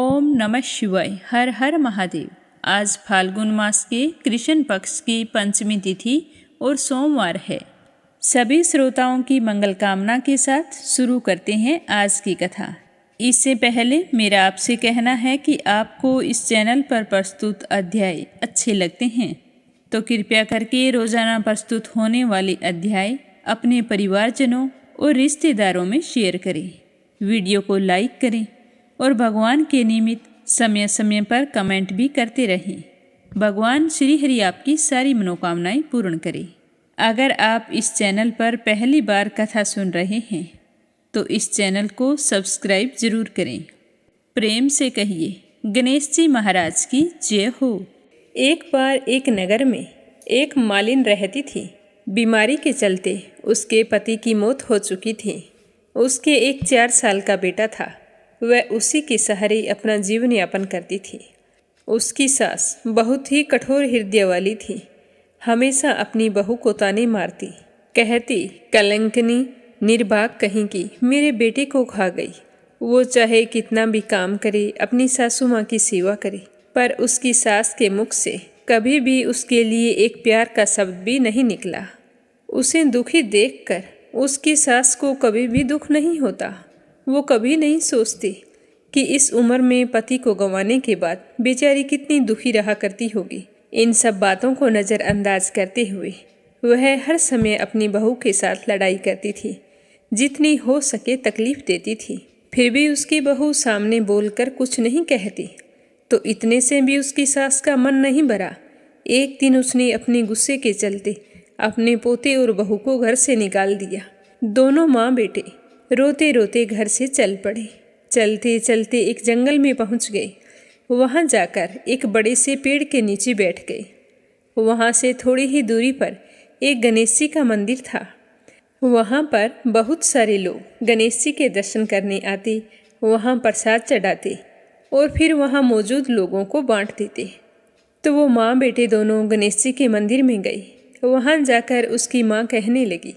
ओम नमः शिवाय। हर हर महादेव। आज फाल्गुन मास के कृष्ण पक्ष की पंचमी तिथि और सोमवार है। सभी श्रोताओं की मंगल कामना के साथ शुरू करते हैं आज की कथा। इससे पहले मेरा आपसे कहना है कि आपको इस चैनल पर प्रस्तुत अध्याय अच्छे लगते हैं तो कृपया करके रोजाना प्रस्तुत होने वाले अध्याय अपने परिवारजनों और रिश्तेदारों में शेयर करें, वीडियो को लाइक करें और भगवान के निमित्त समय समय पर कमेंट भी करते रहें। भगवान श्री हरि आपकी सारी मनोकामनाएं पूर्ण करें। अगर आप इस चैनल पर पहली बार कथा सुन रहे हैं तो इस चैनल को सब्सक्राइब जरूर करें। प्रेम से कहिए गणेश जी महाराज की जय हो। एक बार एक नगर में एक मालिन रहती थी। बीमारी के चलते उसके पति की मौत हो चुकी थी। उसके एक 4 साल का बेटा था। वह उसी के सहारे अपना जीवन यापन करती थी। उसकी सास बहुत ही कठोर हृदय वाली थी। हमेशा अपनी बहू को ताने मारती, कहती कलंकनी निर्भाग कहीं की मेरे बेटे को खा गई। वो चाहे कितना भी काम करे, अपनी सासू माँ की सेवा करे, पर उसकी सास के मुख से कभी भी उसके लिए एक प्यार का शब्द भी नहीं निकला। उसे दुखी देखकर उसकी सास को कभी भी दुख नहीं होता। वो कभी नहीं सोचती कि इस उम्र में पति को गंवाने के बाद बेचारी कितनी दुखी रहा करती होगी। इन सब बातों को नज़रअंदाज करते हुए वह हर समय अपनी बहू के साथ लड़ाई करती थी, जितनी हो सके तकलीफ देती थी। फिर भी उसकी बहू सामने बोलकर कुछ नहीं कहती, तो इतने से भी उसकी सास का मन नहीं भरा। एक दिन उसने अपने गुस्से के चलते अपने पोते और बहू को घर से निकाल दिया। दोनों माँ बेटे रोते रोते घर से चल पड़े। चलते चलते एक जंगल में पहुंच गए। वहां जाकर एक बड़े से पेड़ के नीचे बैठ गए। वहां से थोड़ी ही दूरी पर एक गणेश जी का मंदिर था। वहां पर बहुत सारे लोग गणेश जी के दर्शन करने आते, वहां प्रसाद चढ़ाते और फिर वहां मौजूद लोगों को बांट देते। तो वो माँ बेटे दोनों गणेश जी के मंदिर में गए। वहां जाकर उसकी माँ कहने लगी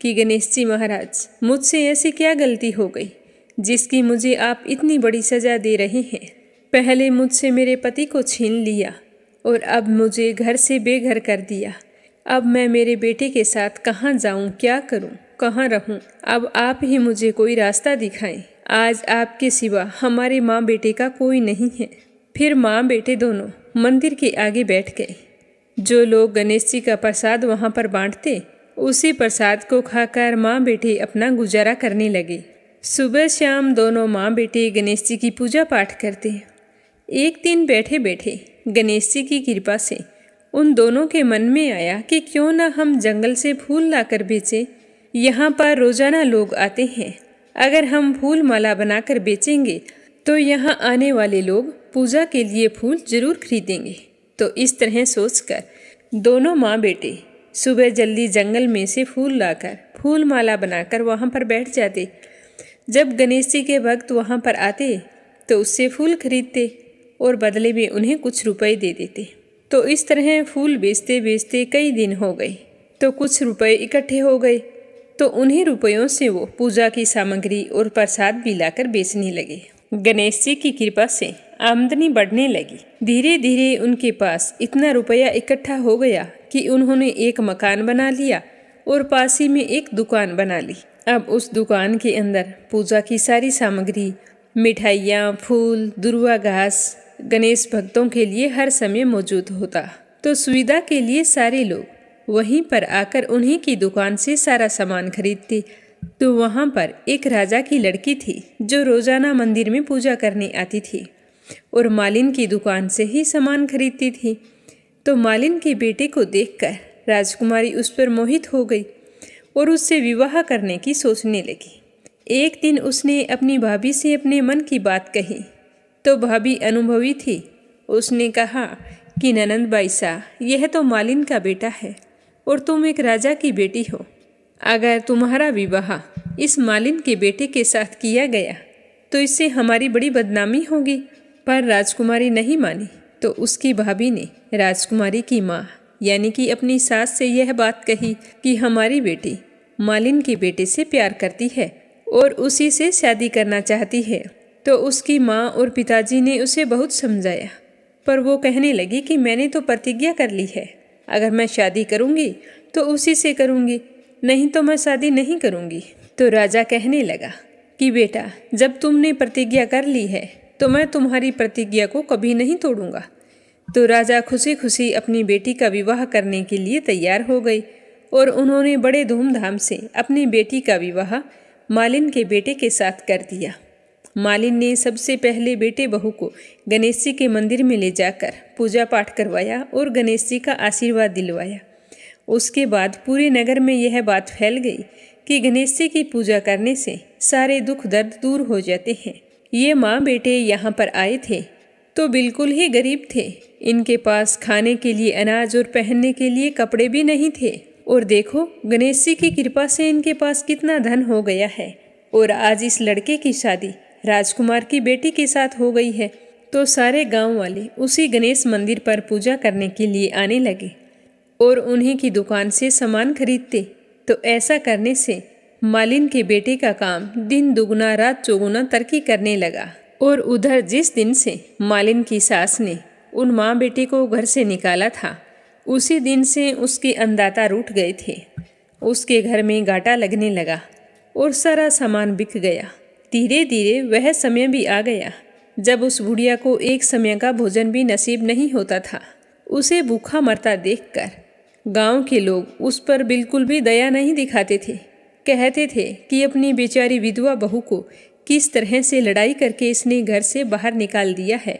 कि गणेश जी महाराज, मुझसे ऐसी क्या गलती हो गई जिसकी मुझे आप इतनी बड़ी सज़ा दे रहे हैं। पहले मुझसे मेरे पति को छीन लिया और अब मुझे घर से बेघर कर दिया। अब मैं मेरे बेटे के साथ कहाँ जाऊँ, क्या करूँ, कहाँ रहूँ? अब आप ही मुझे कोई रास्ता दिखाएं। आज आपके सिवा हमारे माँ बेटे का कोई नहीं है। फिर माँ बेटे दोनों मंदिर के आगे बैठ गए। जो लोग गणेश जी का प्रसाद वहाँ पर बांटते, उसी प्रसाद को खाकर माँ बेटे अपना गुजारा करने लगे। सुबह शाम दोनों माँ बेटे गणेश जी की पूजा पाठ करते। एक दिन बैठे बैठे गणेश जी की कृपा से उन दोनों के मन में आया कि क्यों ना हम जंगल से फूल लाकर बेचें। यहाँ पर रोजाना लोग आते हैं, अगर हम फूल माला बनाकर बेचेंगे तो यहाँ आने वाले लोग पूजा के लिए फूल जरूर खरीदेंगे। तो इस तरह सोचकर दोनों माँ बेटे सुबह जल्दी जंगल में से फूल लाकर फूल माला बनाकर वहाँ पर बैठ जाते। जब गणेश जी के भक्त वहाँ पर आते तो उससे फूल खरीदते और बदले में उन्हें कुछ रुपए दे देते। तो इस तरह फूल बेचते बेचते कई दिन हो गए। तो कुछ रुपए इकट्ठे हो गए, तो उन्हीं रुपयों से वो पूजा की सामग्री और प्रसाद भी लाकर बेचने लगे। गणेश जी की कृपा से आमदनी बढ़ने लगी। धीरे धीरे उनके पास इतना रुपया इकट्ठा हो गया कि उन्होंने एक मकान बना लिया और पास ही में एक दुकान बना ली। अब उस दुकान के अंदर पूजा की सारी सामग्री, मिठाइयाँ, फूल, दुर्वा घास गणेश भक्तों के लिए हर समय मौजूद होता। तो सुविधा के लिए सारे लोग वहीं पर आकर उन्हीं की दुकान से सारा सामान खरीदते। तो वहाँ पर एक राजा की लड़की थी जो रोजाना मंदिर में पूजा करने आती थी और मालिन की दुकान से ही सामान खरीदती थी। तो मालिन के बेटे को देखकर राजकुमारी उस पर मोहित हो गई और उससे विवाह करने की सोचने लगी। एक दिन उसने अपनी भाभी से अपने मन की बात कही। तो भाभी अनुभवी थी। उसने कहा कि ननंद बाईसा, यह तो मालिन का बेटा है और तुम एक राजा की बेटी हो। अगर तुम्हारा विवाह इस मालिन के बेटे के साथ किया गया तो इससे हमारी बड़ी बदनामी होगी। पर राजकुमारी नहीं मानी। तो उसकी भाभी ने राजकुमारी की माँ यानी कि अपनी सास से यह बात कही कि हमारी बेटी मालिन के बेटे से प्यार करती है और उसी से शादी करना चाहती है। तो उसकी माँ और पिताजी ने उसे बहुत समझाया, पर वो कहने लगी कि मैंने तो प्रतिज्ञा कर ली है, अगर मैं शादी करूँगी तो उसी से करूँगी, नहीं तो मैं शादी नहीं करूँगी। तो राजा कहने लगा कि बेटा, जब तुमने प्रतिज्ञा कर ली है तो मैं तुम्हारी प्रतिज्ञा को कभी नहीं तोड़ूंगा। तो राजा खुशी खुशी अपनी बेटी का विवाह करने के लिए तैयार हो गई और उन्होंने बड़े धूमधाम से अपनी बेटी का विवाह मालिन के बेटे के साथ कर दिया। मालिन ने सबसे पहले बेटे बहू को गणेश जी के मंदिर में ले जाकर पूजा पाठ करवाया और गणेश जी का आशीर्वाद दिलवाया। उसके बाद पूरे नगर में यह बात फैल गई कि गणेश जी की पूजा करने से सारे दुख दर्द दूर हो जाते हैं। ये माँ बेटे यहाँ पर आए थे तो बिल्कुल ही गरीब थे। इनके पास खाने के लिए अनाज और पहनने के लिए कपड़े भी नहीं थे, और देखो गणेश जी की कृपा से इनके पास कितना धन हो गया है। और आज इस लड़के की शादी राजकुमार की बेटी के साथ हो गई है, तो सारे गांव वाले उसी गणेश मंदिर पर पूजा करने के लिए आने लगे और उन्हीं की दुकान से सामान खरीदते। तो ऐसा करने से मालिन के बेटे का काम दिन दुगना रात चौगुना तरक्की करने लगा। और उधर जिस दिन से मालिन की सास ने उन माँ बेटे को घर से निकाला था, उसी दिन से उसके अन्नदाता रूठ गए थे। उसके घर में घाटा लगने लगा और सारा सामान बिक गया। धीरे धीरे वह समय भी आ गया जब उस बुढ़िया को एक समय का भोजन भी नसीब नहीं होता था। उसे भूखा मरता देखकर गांव के लोग उस पर बिल्कुल भी दया नहीं दिखाते थे। कहते थे कि अपनी बेचारी विधवा बहू को किस तरह से लड़ाई करके इसने घर से बाहर निकाल दिया है,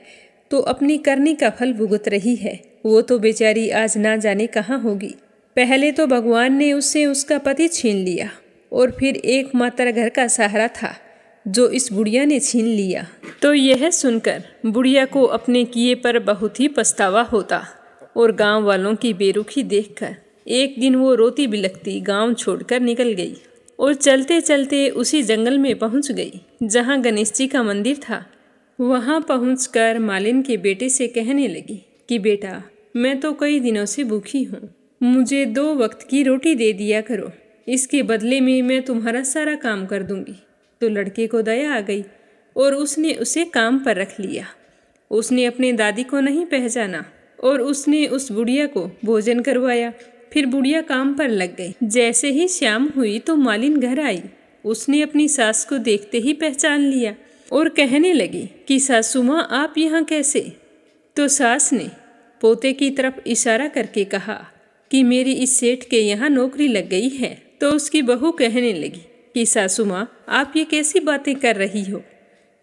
तो अपनी करनी का फल भुगत रही है। वो तो बेचारी आज ना जाने कहाँ होगी। पहले तो भगवान ने उससे उसका पति छीन लिया और फिर एकमात्र घर का सहारा था जो इस बुढ़िया ने छीन लिया। तो यह सुनकर बुढ़िया को अपने किए पर बहुत ही पछतावा होता और गांव वालों की बेरुखी देखकर एक दिन वो रोती बिलखती गांव छोड़कर निकल गई और चलते चलते उसी जंगल में पहुंच गई जहां गणेश जी का मंदिर था। वहां पहुंचकर मालिन के बेटे से कहने लगी कि बेटा, मैं तो कई दिनों से भूखी हूँ, मुझे 2 वक्त की रोटी दे दिया करो, इसके बदले में मैं तुम्हारा सारा काम कर दूंगी। तो लड़के को दया आ गई और उसने उसे काम पर रख लिया। उसने अपने दादी को नहीं पहचाना और उसने उस बुढ़िया को भोजन करवाया। फिर बुढ़िया काम पर लग गई। जैसे ही शाम हुई तो मालिन घर आई। उसने अपनी सास को देखते ही पहचान लिया और कहने लगी कि सासू माँ, आप यहाँ कैसे? तो सास ने पोते की तरफ इशारा करके कहा कि मेरी इस सेठ के यहाँ नौकरी लग गई है। तो उसकी बहू कहने लगी कि सासू माँ, आप ये कैसी बातें कर रही हो?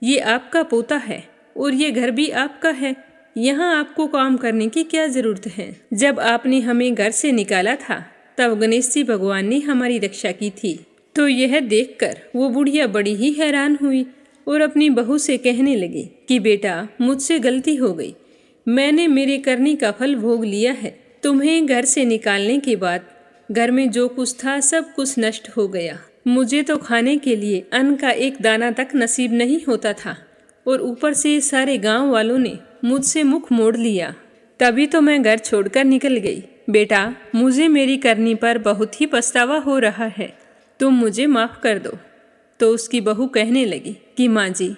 ये आपका पोता है और ये घर भी आपका है, यहाँ आपको काम करने की क्या जरूरत है? जब आपने हमें घर से निकाला था तब गणेश जी भगवान ने हमारी रक्षा की थी। तो यह देखकर वो बुढ़िया बड़ी ही हैरान हुई और अपनी बहू से कहने लगी कि बेटा, मुझसे गलती हो गई, मैंने मेरे करने का फल भोग लिया है। तुम्हें घर से निकालने के बाद घर में जो कुछ था सब कुछ नष्ट हो गया। मुझे तो खाने के लिए अन्न का एक दाना तक नसीब नहीं होता था और ऊपर से सारे गांव वालों ने मुझसे मुख मोड़ लिया। तभी तो मैं घर छोड़कर निकल गई। बेटा, मुझे मेरी करनी पर बहुत ही पछतावा हो रहा है, तुम मुझे माफ़ कर दो। तो उसकी बहू कहने लगी कि माँ जी,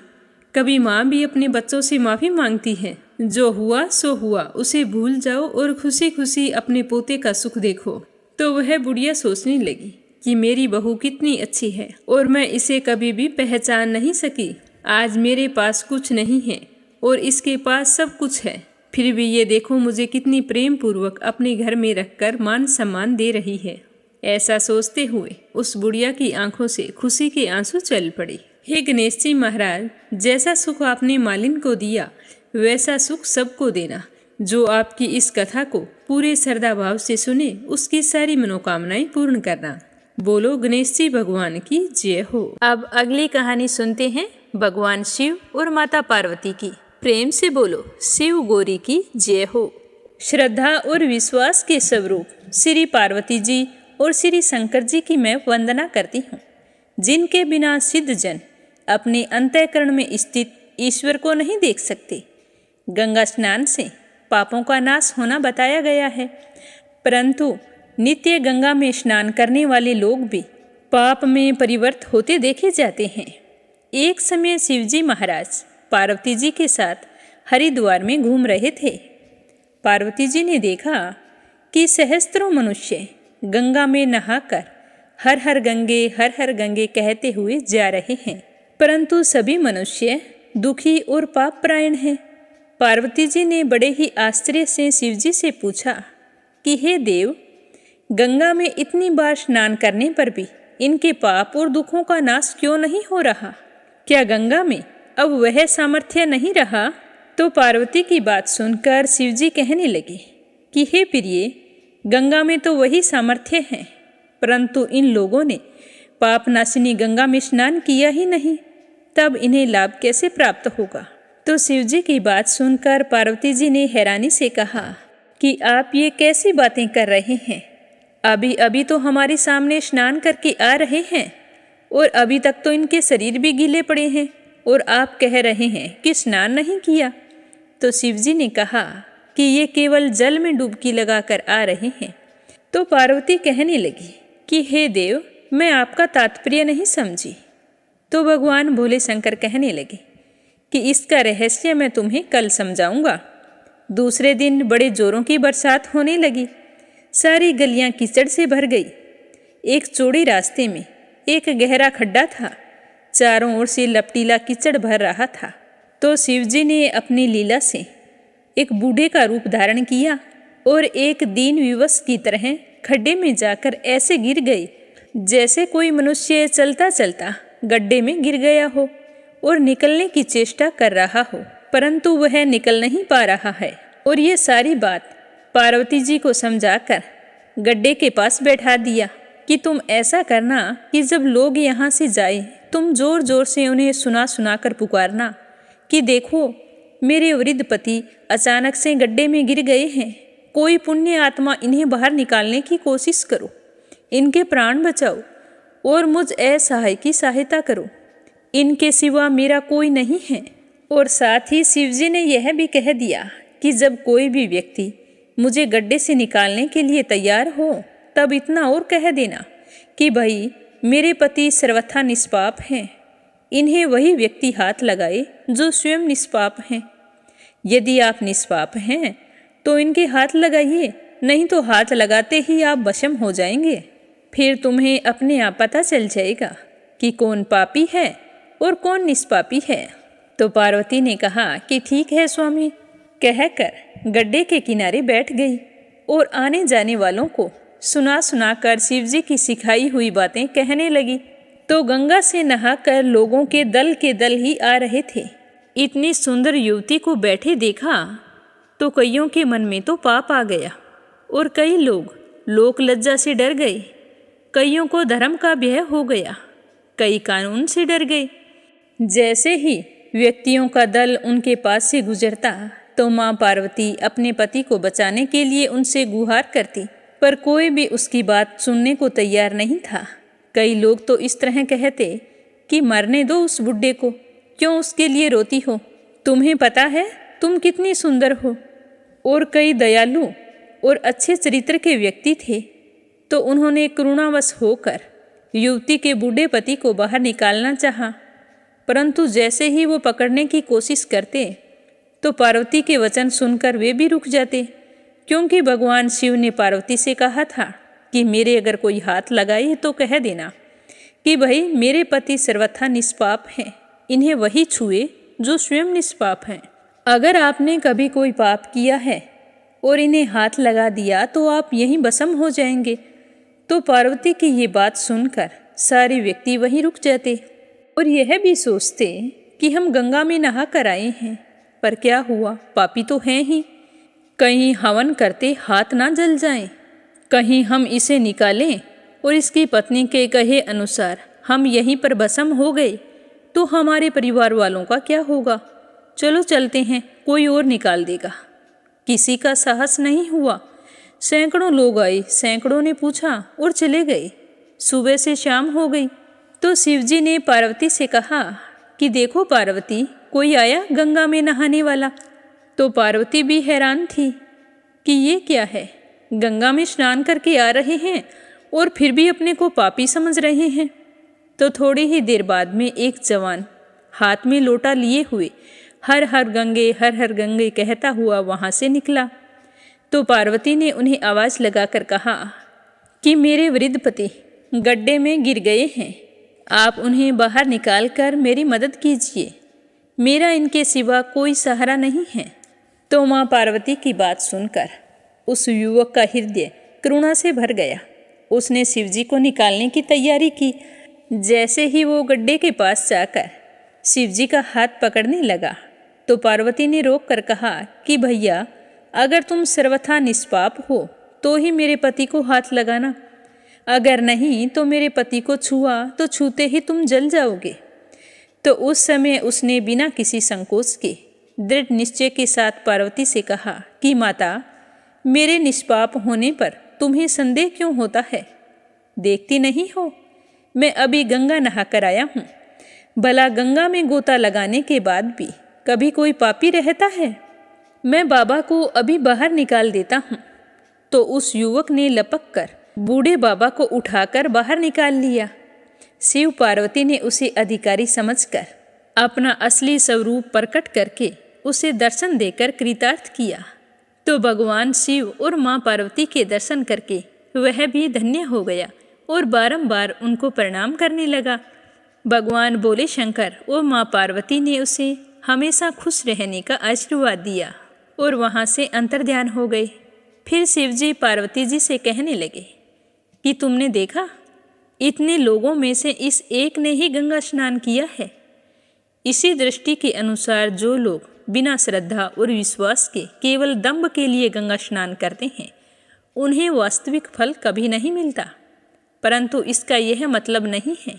कभी माँ भी अपने बच्चों से माफ़ी मांगती है? जो हुआ सो हुआ, उसे भूल जाओ और खुशी खुशी अपने पोते का सुख देखो। तो वह बुढ़िया सोचने लगी कि मेरी बहू कितनी अच्छी है और मैं इसे कभी भी पहचान नहीं सकी। आज मेरे पास कुछ नहीं है और इसके पास सब कुछ है, फिर भी ये देखो मुझे कितनी प्रेम पूर्वक अपने घर में रखकर मान सम्मान दे रही है। ऐसा सोचते हुए उस बुढ़िया की आंखों से खुशी के आंसू चल पड़े। हे गणेश जी महाराज, जैसा सुख आपने मालिन को दिया वैसा सुख सबको देना। जो आपकी इस कथा को पूरे श्रद्धा भाव से सुने उसकी सारी मनोकामनाएं पूर्ण करना। बोलो गणेश जी भगवान की जय हो। अब अगली कहानी सुनते हैं भगवान शिव और माता पार्वती की। प्रेम से बोलो शिव गौरी की जय हो। श्रद्धा और विश्वास के स्वरूप श्री पार्वती जी और श्री शंकर जी की मैं वंदना करती हूँ, जिनके बिना सिद्ध जन अपने अंतःकरण में स्थित ईश्वर को नहीं देख सकते। गंगा स्नान से पापों का नाश होना बताया गया है, परंतु नित्य गंगा में स्नान करने वाले लोग भी पाप में परिवर्तित होते देखे जाते हैं। एक समय शिवजी महाराज पार्वती जी के साथ हरिद्वार में घूम रहे थे। पार्वती जी ने देखा कि सहस्त्रों मनुष्य गंगा में नहाकर हर हर गंगे कहते हुए जा रहे हैं, परंतु सभी मनुष्य दुखी और पापपरायण हैं। पार्वती जी ने बड़े ही आश्चर्य से शिवजी से पूछा कि हे देव, गंगा में इतनी बार स्नान करने पर भी इनके पाप और दुखों का नाश क्यों नहीं हो रहा? क्या गंगा में अब वह सामर्थ्य नहीं रहा? तो पार्वती की बात सुनकर शिवजी कहने लगे कि हे प्रिय, गंगा में तो वही सामर्थ्य है, परंतु इन लोगों ने पाप नाशिनी गंगा में स्नान किया ही नहीं, तब इन्हें लाभ कैसे प्राप्त होगा? तो शिवजी की बात सुनकर पार्वती जी ने हैरानी से कहा कि आप ये कैसी बातें कर रहे हैं? अभी अभी तो हमारे सामने स्नान करके आ रहे हैं और अभी तक तो इनके शरीर भी गीले पड़े हैं और आप कह रहे हैं कि स्नान नहीं किया। तो शिवजी ने कहा कि ये केवल जल में डुबकी लगाकर आ रहे हैं। तो पार्वती कहने लगी कि हे देव, मैं आपका तात्पर्य नहीं समझी। तो भगवान भोले शंकर कहने लगे कि इसका रहस्य मैं तुम्हें कल समझाऊंगा। दूसरे दिन बड़े जोरों की बरसात होने लगी। सारी गलियां कीचड़ से भर गई। एक चौड़े रास्ते में एक गहरा खड्डा था। चारों ओर से लपटीला कीचड़ भर रहा था। तो शिवजी ने अपनी लीला से एक बूढ़े का रूप धारण किया और एक दीन विवश की तरह खड्डे में जाकर ऐसे गिर गए जैसे कोई मनुष्य चलता चलता गड्ढे में गिर गया हो और निकलने की चेष्टा कर रहा हो, परंतु वह निकल नहीं पा रहा है। और ये सारी बात पार्वती जी को समझाकर गड्ढे के पास बैठा दिया कि तुम ऐसा करना कि जब लोग यहाँ से जाए तुम जोर जोर से उन्हें सुना कर पुकारना कि देखो, मेरे वृद्ध पति अचानक से गड्ढे में गिर गए हैं। कोई पुण्य आत्मा इन्हें बाहर निकालने की कोशिश करो, इनके प्राण बचाओ और मुझ असहाय की सहायता करो। इनके सिवा मेरा कोई नहीं है। और साथ ही शिवजी ने यह भी कह दिया कि जब कोई भी व्यक्ति मुझे गड्ढे से निकालने के लिए तैयार हो, तब इतना और कह देना कि भाई, मेरे पति सर्वथा निष्पाप हैं। इन्हें वही व्यक्ति हाथ लगाए जो स्वयं निष्पाप हैं। यदि आप निष्पाप हैं तो इनके हाथ लगाइए, नहीं तो हाथ लगाते ही आप वशम हो जाएंगे। फिर तुम्हें अपने आप पता चल जाएगा कि कौन पापी है और कौन निष्पापी है। तो पार्वती ने कहा कि ठीक है स्वामी, कहकर गड्ढे के किनारे बैठ गई और आने जाने वालों को सुना कर शिवजी की सिखाई हुई बातें कहने लगी। तो गंगा से नहाकर लोगों के दल ही आ रहे थे। इतनी सुंदर युवती को बैठे देखा तो कईयों के मन में तो पाप आ गया और कई लोग लोक लज्जा से डर गए। कईयों को धर्म का भय हो गया, कई कानून से डर गए। जैसे ही व्यक्तियों का दल उनके पास से गुजरता तो माँ पार्वती अपने पति को बचाने के लिए उनसे गुहार करती, पर कोई भी उसकी बात सुनने को तैयार नहीं था। कई लोग तो इस तरह कहते कि मरने दो उस बुड्ढे को, क्यों उसके लिए रोती हो? तुम्हें पता है तुम कितनी सुंदर हो। और कई दयालु और अच्छे चरित्र के व्यक्ति थे, तो उन्होंने करुणावश होकर युवती के बूढ़े पति को बाहर निकालना चाहा, परंतु जैसे ही वो पकड़ने की कोशिश करते तो पार्वती के वचन सुनकर वे भी रुक जाते, क्योंकि भगवान शिव ने पार्वती से कहा था कि मेरे अगर कोई हाथ लगाए तो कह देना कि भाई, मेरे पति सर्वथा निष्पाप हैं, इन्हें वही छुए जो स्वयं निष्पाप हैं। अगर आपने कभी कोई पाप किया है और इन्हें हाथ लगा दिया तो आप यहीं भस्म हो जाएंगे। तो पार्वती की ये बात सुनकर सारे व्यक्ति वहीं रुक जाते और यह भी सोचते कि हम गंगा में नहा कर आए हैं, पर क्या हुआ, पापी तो हैं ही। कहीं हवन करते हाथ ना जल जाएं, कहीं हम इसे निकालें और इसकी पत्नी के कहे अनुसार हम यहीं पर भस्म हो गए तो हमारे परिवार वालों का क्या होगा? चलो चलते हैं, कोई और निकाल देगा। किसी का साहस नहीं हुआ। सैकड़ों लोग आए, सैकड़ों ने पूछा और चले गए। सुबह से शाम हो गई तो शिवजी ने पार्वती से कहा कि देखो पार्वती, कोई आया गंगा में नहाने वाला। तो पार्वती भी हैरान थी कि ये क्या है, गंगा में स्नान करके आ रहे हैं और फिर भी अपने को पापी समझ रहे हैं। तो थोड़ी ही देर बाद में एक जवान हाथ में लोटा लिए हुए हर हर गंगे कहता हुआ वहाँ से निकला। तो पार्वती ने उन्हें आवाज़ लगाकर कहा कि मेरे वृद्ध पति गड्ढे में गिर गए हैं, आप उन्हें बाहर निकाल कर मेरी मदद कीजिए, मेरा इनके सिवा कोई सहारा नहीं है। तो माँ पार्वती की बात सुनकर उस युवक का हृदय करुणा से भर गया। उसने शिवजी को निकालने की तैयारी की। जैसे ही वो गड्ढे के पास जाकर शिवजी का हाथ पकड़ने लगा तो पार्वती ने रोक कर कहा कि भैया, अगर तुम सर्वथा निष्पाप हो तो ही मेरे पति को हाथ लगाना, अगर नहीं तो मेरे पति को छुआ तो छूते ही तुम जल जाओगे। तो उस समय उसने बिना किसी संकोच के दृढ़ निश्चय के साथ पार्वती से कहा कि माता, मेरे निष्पाप होने पर तुम्हें संदेह क्यों होता है? देखती नहीं हो मैं अभी गंगा नहा कर आया हूँ। भला गंगा में गोता लगाने के बाद भी कभी कोई पापी रहता है? मैं बाबा को अभी बाहर निकाल देता हूँ। तो उस युवक ने लपक कर बूढ़े बाबा को उठाकर बाहर निकाल लिया। शिव पार्वती ने उसे अधिकारी समझकर अपना असली स्वरूप प्रकट करके उसे दर्शन देकर कृतार्थ किया। तो भगवान शिव और माँ पार्वती के दर्शन करके वह भी धन्य हो गया और बारंबार उनको प्रणाम करने लगा। भगवान बोले शंकर और माँ पार्वती ने उसे हमेशा खुश रहने का आशीर्वाद दिया और वहाँ से अंतर्ध्यान हो गए। फिर शिवजी पार्वती जी से कहने लगे कि तुमने देखा, इतने लोगों में से इस एक ने ही गंगा स्नान किया है। इसी दृष्टि के अनुसार जो लोग बिना श्रद्धा और विश्वास के केवल दंभ के लिए गंगा स्नान करते हैं, उन्हें वास्तविक फल कभी नहीं मिलता। परंतु इसका यह मतलब नहीं है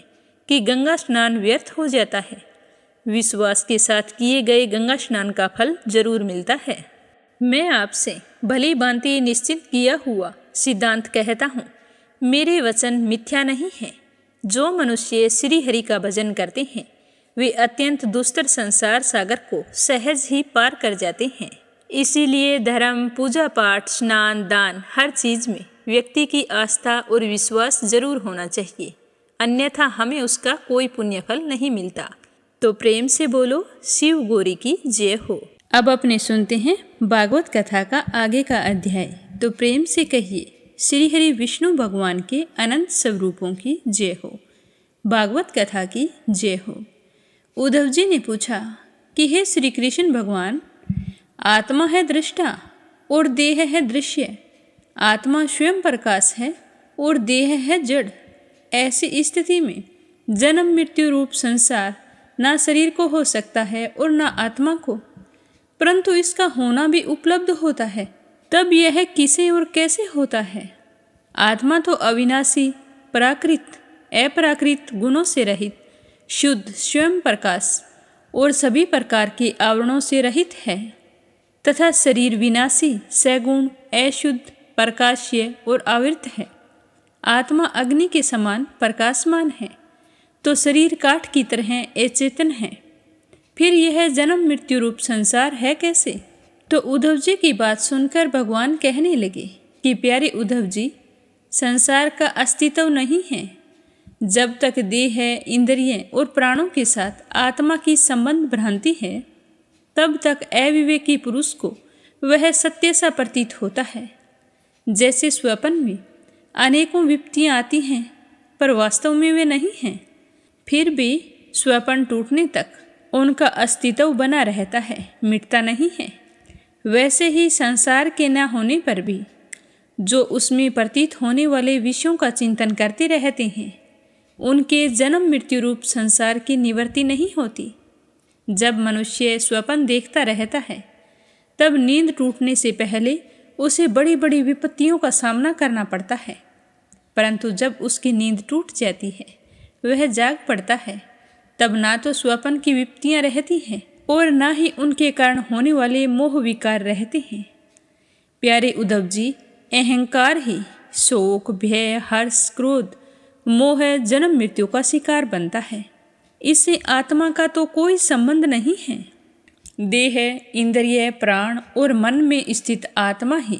कि गंगा स्नान व्यर्थ हो जाता है। विश्वास के साथ किए गए गंगा स्नान का फल जरूर मिलता है। मैं आपसे भली भांति निश्चित किया हुआ सिद्धांत कहता हूँ, मेरे वचन मिथ्या नहीं है। जो मनुष्य श्री हरि का भजन करते हैं वे अत्यंत दुस्तर संसार सागर को सहज ही पार कर जाते हैं। इसीलिए धर्म, पूजा पाठ, स्नान, दान, हर चीज में व्यक्ति की आस्था और विश्वास जरूर होना चाहिए, अन्यथा हमें उसका कोई पुण्य फल नहीं मिलता। तो प्रेम से बोलो शिव गौरी की जय हो। अब अपने सुनते हैं भागवत कथा का आगे का अध्याय। तो प्रेम से कहिए श्री हरि विष्णु भगवान के अनंत स्वरूपों की जय हो। भागवत कथा की जय हो। उद्धव जी ने पूछा कि हे श्री कृष्ण भगवान, आत्मा है दृष्टा और देह है दृश्य, आत्मा स्वयं प्रकाश है और देह है जड़। ऐसी स्थिति में जन्म मृत्यु रूप संसार ना शरीर को हो सकता है और ना आत्मा को, परंतु इसका होना भी उपलब्ध होता है। तब यह किसे और कैसे होता है? आत्मा तो अविनाशी, प्राकृत, अपराकृत गुणों से रहित, शुद्ध, स्वयं प्रकाश और सभी प्रकार के आवरणों से रहित है, तथा शरीर विनाशी, सगुण, अशुद्ध, प्रकाश्य और आवृत है। आत्मा अग्नि के समान प्रकाशमान है, तो शरीर काठ की तरह अचेतन है। फिर यह जन्म मृत्यु रूप संसार है कैसे? तो उद्धव जी की बात सुनकर भगवान कहने लगे कि प्यारे उद्धव जी, संसार का अस्तित्व नहीं है। जब तक देह, इंद्रिय और प्राणों के साथ आत्मा की संबंध भ्रांति है, तब तक अविवेकी पुरुष को वह सत्य सा प्रतीत होता है। जैसे स्वप्न में अनेकों विपत्तियाँ आती हैं, पर वास्तव में वे नहीं हैं, फिर भी स्वप्न टूटने तक उनका अस्तित्व बना रहता है, मिटता नहीं है। वैसे ही संसार के न होने पर भी जो उसमें प्रतीत होने वाले विषयों का चिंतन करते रहते हैं, उनके जन्म मृत्यु रूप संसार की निवृत्ति नहीं होती। जब मनुष्य स्वप्न देखता रहता है, तब नींद टूटने से पहले उसे बड़ी बड़ी विपत्तियों का सामना करना पड़ता है, परंतु जब उसकी नींद टूट जाती है, वह जाग पड़ता है, तब ना तो स्वप्न की विपत्तियाँ रहती हैं और ना ही उनके कारण होने वाले मोह विकार रहते हैं। प्यारे उद्धव जी, अहंकार ही शोक, भय, हर्ष, क्रोध, मोह, जन्म मृत्यु का शिकार बनता है। इससे आत्मा का तो कोई संबंध नहीं है। देह, इंद्रिय, प्राण और मन में स्थित आत्मा ही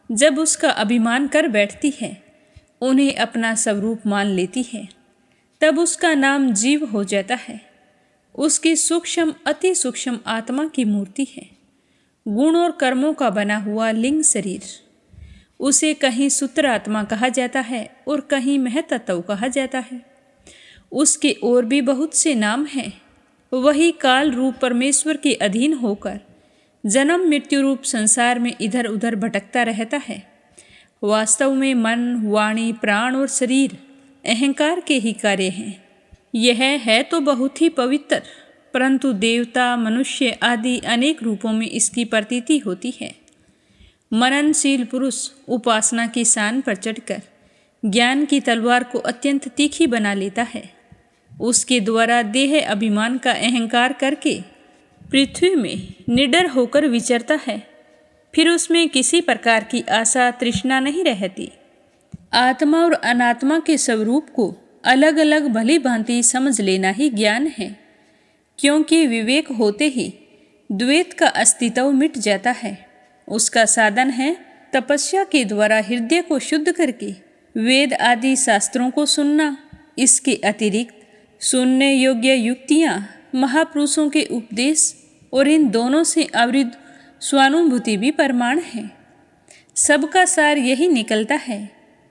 जब उसका अभिमान कर बैठती है, उन्हें अपना स्वरूप मान लेती है, तब उसका नाम जीव हो जाता है। उसकी सूक्ष्म अति सूक्ष्म आत्मा की मूर्ति है, गुण और कर्मों का बना हुआ लिंग शरीर। उसे कहीं सूत्र आत्मा कहा जाता है और कहीं महतत्व कहा जाता है। उसके और भी बहुत से नाम हैं। वही काल रूप परमेश्वर के अधीन होकर जन्म मृत्यु रूप संसार में इधर उधर भटकता रहता है। वास्तव में मन, वाणी, प्राण और शरीर अहंकार के ही कार्य हैं। यह है तो बहुत ही पवित्र, परंतु देवता, मनुष्य आदि अनेक रूपों में इसकी प्रतीति होती है। मननशील पुरुष उपासना की शान पर चढ़कर ज्ञान की तलवार को अत्यंत तीखी बना लेता है। उसके द्वारा देह अभिमान का अहंकार करके पृथ्वी में निडर होकर विचरता है। फिर उसमें किसी प्रकार की आशा तृष्णा नहीं रहती। आत्मा और अनात्मा के स्वरूप को अलग अलग भली भांति समझ लेना ही ज्ञान है, क्योंकि विवेक होते ही द्वैत का अस्तित्व मिट जाता है। उसका साधन है तपस्या के द्वारा हृदय को शुद्ध करके वेद आदि शास्त्रों को सुनना। इसके अतिरिक्त सुनने योग्य युक्तियाँ, महापुरुषों के उपदेश और इन दोनों से आवृत स्वानुभूति भी प्रमाण है। सबका सार यही निकलता है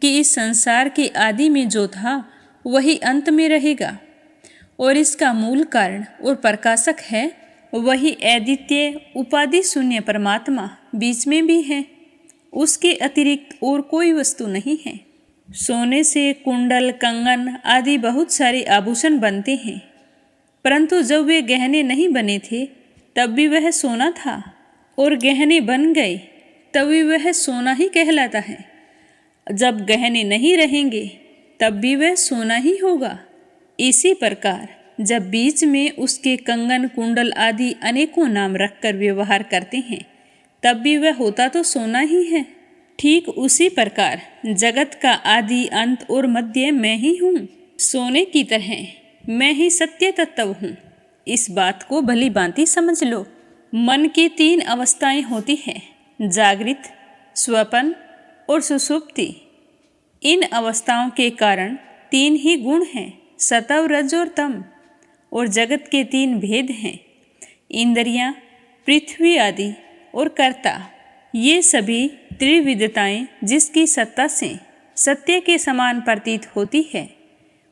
कि इस संसार के आदि में जो था वही अंत में रहेगा, और इसका मूल कारण और प्रकाशक है वही अद्वितीय उपाधि शून्य परमात्मा बीच में भी है। उसके अतिरिक्त और कोई वस्तु नहीं है। सोने से कुंडल, कंगन आदि बहुत सारे आभूषण बनते हैं, परंतु जब वे गहने नहीं बने थे तब भी वह सोना था, और गहने बन गए तब भी वह सोना ही कहलाता है। जब गहने नहीं रहेंगे तब भी वह सोना ही होगा। इसी प्रकार जब बीच में उसके कंगन, कुंडल आदि अनेकों नाम रखकर व्यवहार करते हैं तब भी वह होता तो सोना ही है। ठीक उसी प्रकार जगत का आदि, अंत और मध्य मैं ही हूँ। सोने की तरह मैं ही सत्य तत्व हूँ। इस बात को भली भांति समझ लो। मन की 3 अवस्थाएं होती हैं, जागृत, स्वप्न और सुषुप्ति। इन अवस्थाओं के कारण 3 ही गुण हैं, सत्व, रज और तम, और जगत के 3 भेद हैं, इंद्रियां, पृथ्वी आदि और कर्ता। ये सभी त्रिविधताएं जिसकी सत्ता से सत्य के समान प्रतीत होती है,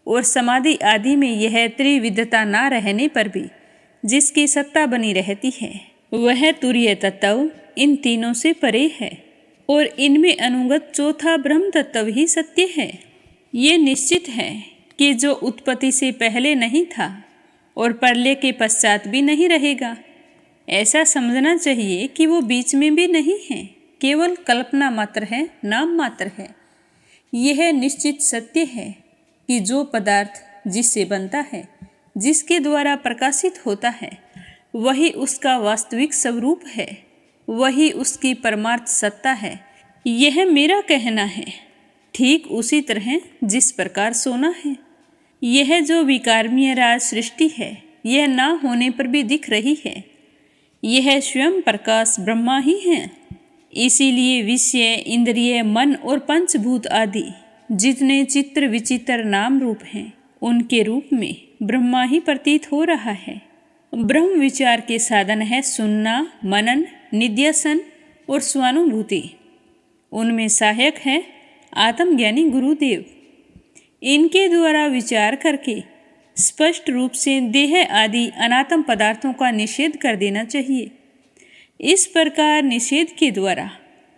और समाधि आदि में यह त्रिविधता ना रहने पर भी जिसकी सत्ता बनी रहती है, वह तुरीय तत्व इन तीनों से परे है, और इनमें अनुगत चौथा ब्रह्म तत्व ही सत्य है। ये निश्चित है कि जो उत्पत्ति से पहले नहीं था और प्रलय के पश्चात भी नहीं रहेगा। ऐसा समझना चाहिए कि वो बीच में भी नहीं है, केवल कल्पना मात्र है, नाम मात्र है। यह निश्चित सत्य है कि जो पदार्थ जिससे बनता है, जिसके द्वारा प्रकाशित होता है, वही उसका वास्तविक स्वरूप है, वही उसकी परमार्थ सत्ता है। यह मेरा कहना है। ठीक उसी तरह जिस प्रकार सोना है, यह जो विकारमीय राज सृष्टि है, यह ना होने पर भी दिख रही है। यह स्वयं प्रकाश ब्रह्मा ही है। इसीलिए विषय, इंद्रिय, मन और पंचभूत आदि जितने चित्र विचित्र नाम रूप हैं, उनके रूप में ब्रह्मा ही प्रतीत हो रहा है। ब्रह्म विचार के साधन है सुनना, मनन, निध्यासन और स्वानुभूति। उनमें सहायक है आत्मज्ञानी गुरुदेव। इनके द्वारा विचार करके स्पष्ट रूप से देह आदि अनात्म पदार्थों का निषेध कर देना चाहिए। इस प्रकार निषेध के द्वारा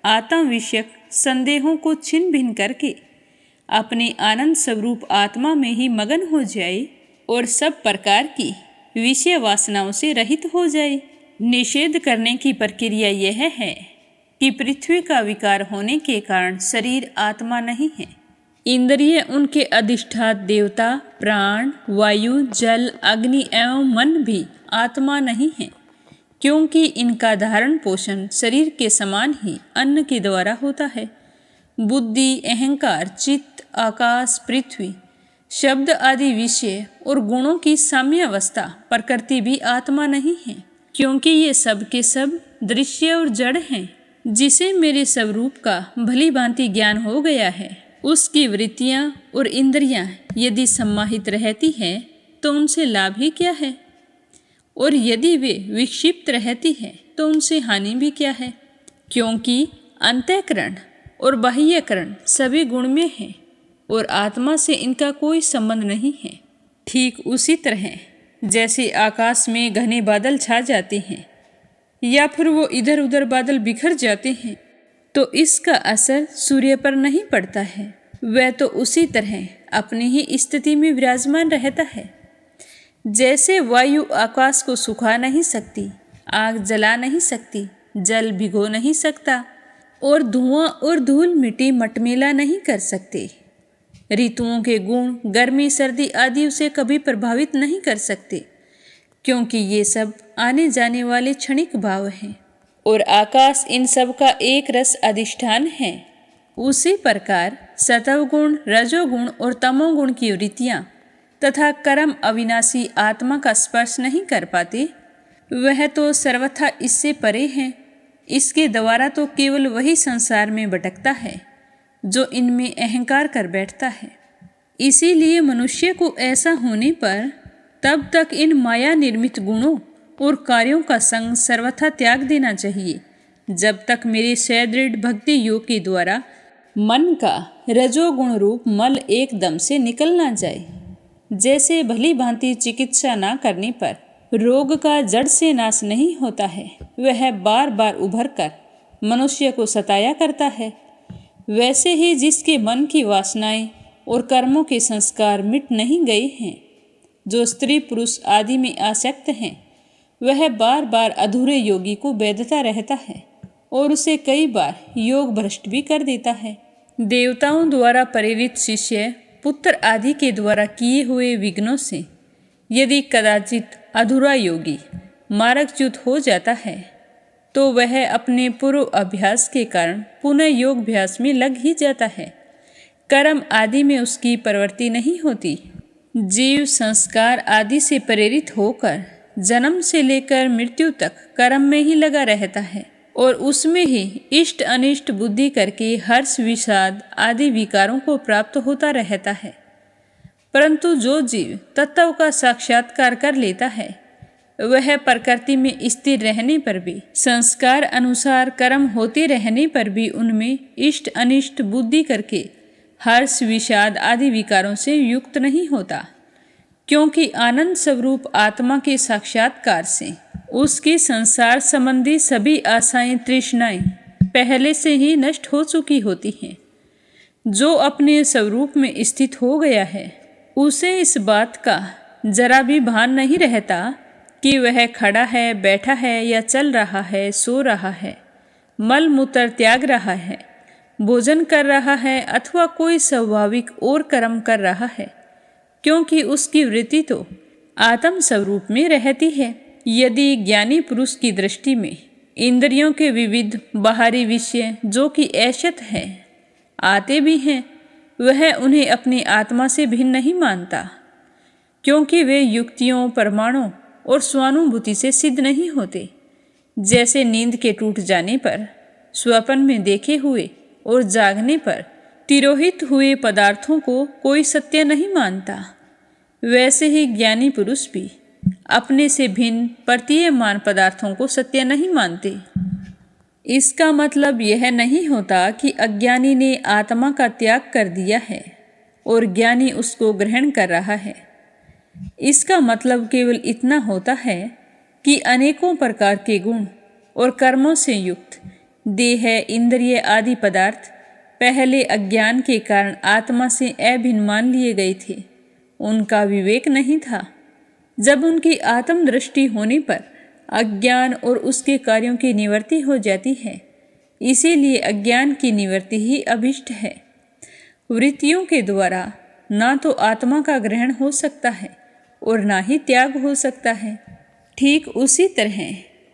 आत्म विषयक संदेहों को छिन्न भिन्न करके अपने आनंद स्वरूप आत्मा में ही मगन हो जाए और सब प्रकार की विषय वासनाओं से रहित हो जाए। निषेध करने की प्रक्रिया यह है कि पृथ्वी का विकार होने के कारण शरीर आत्मा नहीं है। इंद्रिय उनके अधिष्ठात देवता, प्राण, वायु, जल, अग्नि एवं मन भी आत्मा नहीं है, क्योंकि इनका धारण पोषण शरीर के समान ही अन्न के द्वारा होता है। बुद्धि, अहंकार, चित्त, आकाश, पृथ्वी, शब्द आदि विषय और गुणों की साम्यावस्था प्रकृति भी आत्मा नहीं है, क्योंकि ये सब के सब दृश्य और जड़ हैं। जिसे मेरे स्वरूप का भली भांति ज्ञान हो गया है, उसकी वृत्तियाँ और इंद्रियाँ यदि सम्माहित रहती हैं तो उनसे लाभ ही क्या है। और यदि वे विक्षिप्त रहती हैं तो उनसे हानि भी क्या है, क्योंकि अंतःकरण और बाह्यकरण सभी गुणमय हैं और आत्मा से इनका कोई संबंध नहीं है। ठीक उसी तरह जैसे आकाश में घने बादल छा जाते हैं या फिर वो इधर उधर बादल बिखर जाते हैं तो इसका असर सूर्य पर नहीं पड़ता है, वह तो उसी तरह अपनी ही स्थिति में विराजमान रहता है। जैसे वायु आकाश को सुखा नहीं सकती, आग जला नहीं सकती, जल भिगो नहीं सकता और धुआं और धूल मिट्टी मटमेला नहीं कर सकते। ऋतुओं के गुण गर्मी सर्दी आदि उसे कभी प्रभावित नहीं कर सकते, क्योंकि ये सब आने जाने वाले क्षणिक भाव हैं और आकाश इन सब का एक रस अधिष्ठान है। उसी प्रकार सतवगुण, रजोगुण और तमोगुण की वृत्तियाँ तथा कर्म अविनाशी आत्मा का स्पर्श नहीं कर पाते, वह तो सर्वथा इससे परे हैं। इसके द्वारा तो केवल वही संसार में भटकता है जो इनमें अहंकार कर बैठता है। इसीलिए मनुष्य को ऐसा होने पर तब तक इन माया निर्मित गुणों और कार्यों का संग सर्वथा त्याग देना चाहिए जब तक मेरे सदृढ़ भक्ति योग के द्वारा मन का रजोगुण रूप मल एकदम से निकल ना जाए। जैसे भली भांति चिकित्सा ना करने पर रोग का जड़ से नाश नहीं होता है, वह बार बार उभर कर मनुष्य को सताया करता है, वैसे ही जिसके मन की वासनाएं और कर्मों के संस्कार मिट नहीं गए हैं, जो स्त्री पुरुष आदि में आसक्त हैं, वह बार बार अधूरे योगी को बैधता रहता है और उसे कई बार योग भ्रष्ट भी कर देता है। देवताओं द्वारा प्रेरित शिष्य पुत्र आदि के द्वारा किए हुए विघ्नों से यदि कदाचित अधूरा योगी मार्गच्युत हो जाता है तो वह अपने पूर्व अभ्यास के कारण पुनः योग अभ्यास में लग ही जाता है। कर्म आदि में उसकी प्रवृत्ति नहीं होती। जीव संस्कार आदि से प्रेरित होकर जन्म से लेकर मृत्यु तक कर्म में ही लगा रहता है और उसमें ही इष्ट अनिष्ट बुद्धि करके हर्ष विषाद आदि विकारों को प्राप्त होता रहता है। परंतु जो जीव तत्व का साक्षात्कार कर लेता है, वह प्रकृति में स्थिर रहने पर भी, संस्कार अनुसार कर्म होते रहने पर भी उनमें इष्ट अनिष्ट बुद्धि करके हर्ष विषाद आदि विकारों से युक्त नहीं होता, क्योंकि आनंद स्वरूप आत्मा के साक्षात्कार से उसकी संसार संबंधी सभी आशाएं तृष्णाएं पहले से ही नष्ट हो चुकी होती हैं। जो अपने स्वरूप में स्थित हो गया है, उसे इस बात का जरा भी भान नहीं रहता कि वह खड़ा है, बैठा है या चल रहा है, सो रहा है, मल मूत्र त्याग रहा है, भोजन कर रहा है अथवा कोई स्वाभाविक और कर्म कर रहा है, क्योंकि उसकी वृत्ति तो आत्म स्वरूप में रहती है। यदि ज्ञानी पुरुष की दृष्टि में इंद्रियों के विविध बाहरी विषय जो कि ऐशत है आते भी हैं, वह उन्हें अपनी आत्मा से भिन्न नहीं मानता, क्योंकि वे युक्तियों, प्रमाणों और स्वानुभूति से सिद्ध नहीं होते। जैसे नींद के टूट जाने पर स्वप्न में देखे हुए और जागने पर तिरोहित हुए पदार्थों को कोई सत्य नहीं मानता, वैसे ही ज्ञानी पुरुष भी अपने से भिन्न प्रतीयमान पदार्थों को सत्य नहीं मानते। इसका मतलब यह नहीं होता कि अज्ञानी ने आत्मा का त्याग कर दिया है और ज्ञानी उसको ग्रहण कर रहा है। इसका मतलब केवल इतना होता है कि अनेकों प्रकार के गुण और कर्मों से युक्त देह, इंद्रिय आदि पदार्थ पहले अज्ञान के कारण आत्मा से अभिन्न मान लिए गए थे। उनका विवेक नहीं था। जब उनकी आत्म दृष्टि होने पर अज्ञान और उसके कार्यों की निवृत्ति हो जाती है। इसीलिए अज्ञान की निवृत्ति ही अभिष्ट है। वृत्तियों के द्वारा ना तो आत्मा का ग्रहण हो सकता है और ना ही त्याग हो सकता है। ठीक उसी तरह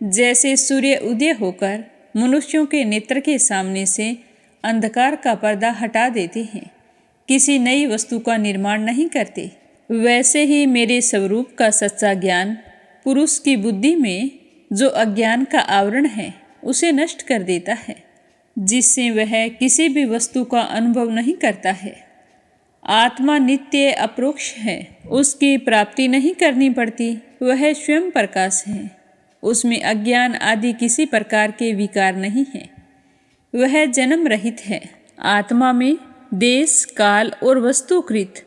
जैसे सूर्य उदय होकर मनुष्यों के नेत्र के सामने से अंधकार का पर्दा हटा देते हैं, किसी नई वस्तु का निर्माण नहीं करते, वैसे ही मेरे स्वरूप का सच्चा ज्ञान पुरुष की बुद्धि में जो अज्ञान का आवरण है उसे नष्ट कर देता है, जिससे वह किसी भी वस्तु का अनुभव नहीं करता है। आत्मा नित्य अपरोक्ष है, उसकी प्राप्ति नहीं करनी पड़ती, वह स्वयं प्रकाश है। उसमें अज्ञान आदि किसी प्रकार के विकार नहीं है, वह जन्म रहित है। आत्मा में देश काल और वस्तुकृत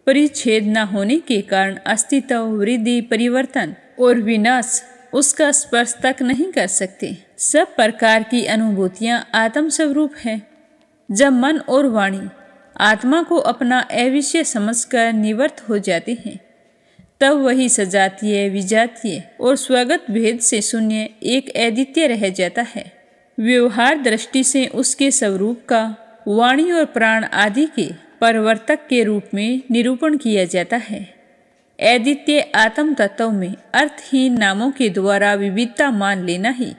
परिच्छेद न होने के कारण अस्तित्व, वृद्धि, परिवर्तन और विनाश उसका स्पर्श तक नहीं कर सकते। सब प्रकार की अनुभूतियां आत्म स्वरूप है। जब मन और वाणी आत्मा को अपना अविषय समझकर निवृत्त हो जाते हैं, तब वही सजातीय, विजातीय और स्वगत भेद से शून्य एक अद्वितीय रह जाता है। व्यवहार दृष्टि से उसके स्वरूप का वाणी और प्राण आदि के परिवर्तक के रूप में निरूपण किया जाता है। अद्वितीय आत्म तत्व में अर्थहीन नामों के द्वारा विविधता मान लेना ही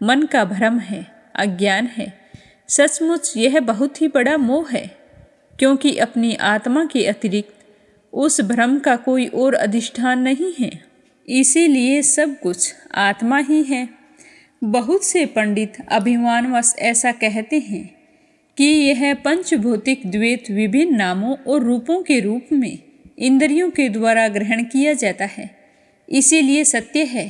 मन का भ्रम है, अज्ञान है। सचमुच यह बहुत ही बड़ा मोह है, क्योंकि अपनी आत्मा के अतिरिक्त उस भ्रम का कोई और अधिष्ठान नहीं है। इसीलिए सब कुछ आत्मा ही है। बहुत से पंडित अभिमानवश ऐसा कहते हैं कि यह पंचभौतिक द्वैत विभिन्न नामों और रूपों के रूप में इंद्रियों के द्वारा ग्रहण किया जाता है, इसीलिए सत्य है।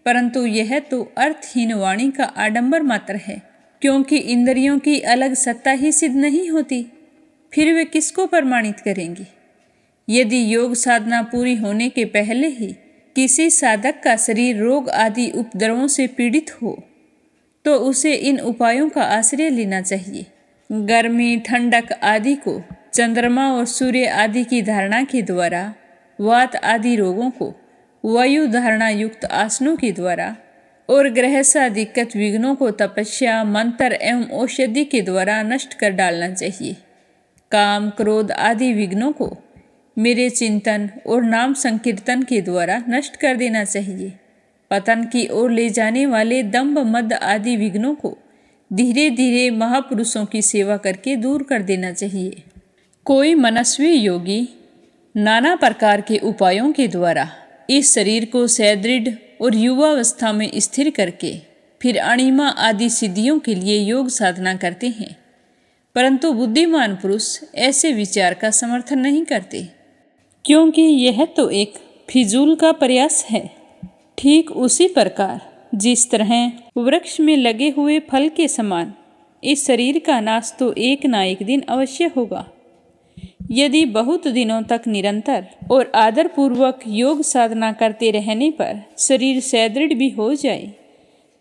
परंतु यह तो अर्थहीन वाणी का आडंबर मात्र है, क्योंकि इंद्रियों की अलग सत्ता ही सिद्ध नहीं होती, फिर वे किसको प्रमाणित करेंगी? यदि योग साधना पूरी होने के पहले ही किसी साधक का शरीर रोग आदि उपद्रवों से पीड़ित हो, तो उसे इन उपायों का आश्रय लेना चाहिए। गर्मी, ठंडक आदि को चंद्रमा और सूर्य आदि की धारणा के द्वारा, वात आदि रोगों को वायु धारणा युक्त आसनों के द्वारा और ग्रहसा दिक्कत विघ्नों को तपस्या, मंत्र एवं औषधि के द्वारा नष्ट कर डालना चाहिए। काम, क्रोध आदि विघ्नों को मेरे चिंतन और नाम संकीर्तन के द्वारा नष्ट कर देना चाहिए। पतन की ओर ले जाने वाले दंभ, मद आदि विघ्नों को धीरे धीरे महापुरुषों की सेवा करके दूर कर देना चाहिए। कोई मनस्वी योगी नाना प्रकार के उपायों के द्वारा इस शरीर को सुदृढ़ और युवावस्था में स्थिर करके फिर अणिमा आदि सिद्धियों के लिए योग साधना करते हैं, परंतु बुद्धिमान पुरुष ऐसे विचार का समर्थन नहीं करते, क्योंकि यह तो एक फिजूल का प्रयास है। ठीक उसी प्रकार जिस तरह वृक्ष में लगे हुए फल के समान इस शरीर का नाश तो एक ना एक दिन अवश्य होगा। यदि बहुत दिनों तक निरंतर और आदरपूर्वक योग साधना करते रहने पर शरीर सुदृढ़ भी हो जाए,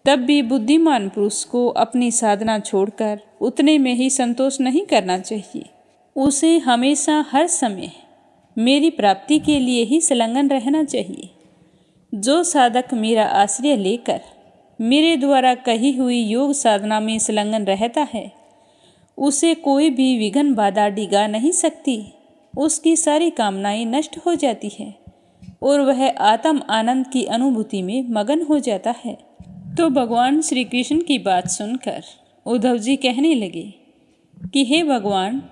तब भी बुद्धिमान पुरुष को अपनी साधना छोड़कर उतने में ही संतोष नहीं करना चाहिए। उसे हमेशा हर समय मेरी प्राप्ति के लिए ही संलग्न रहना चाहिए। जो साधक मेरा आश्रय लेकर मेरे द्वारा कही हुई योग साधना में संलग्न रहता है, उसे कोई भी विघ्न बाधा डिगा नहीं सकती। उसकी सारी कामनाएं नष्ट हो जाती है और वह आत्म आनंद की अनुभूति में मगन हो जाता है। तो भगवान श्री कृष्ण की बात सुनकर उद्धव जी कहने लगे कि हे भगवान,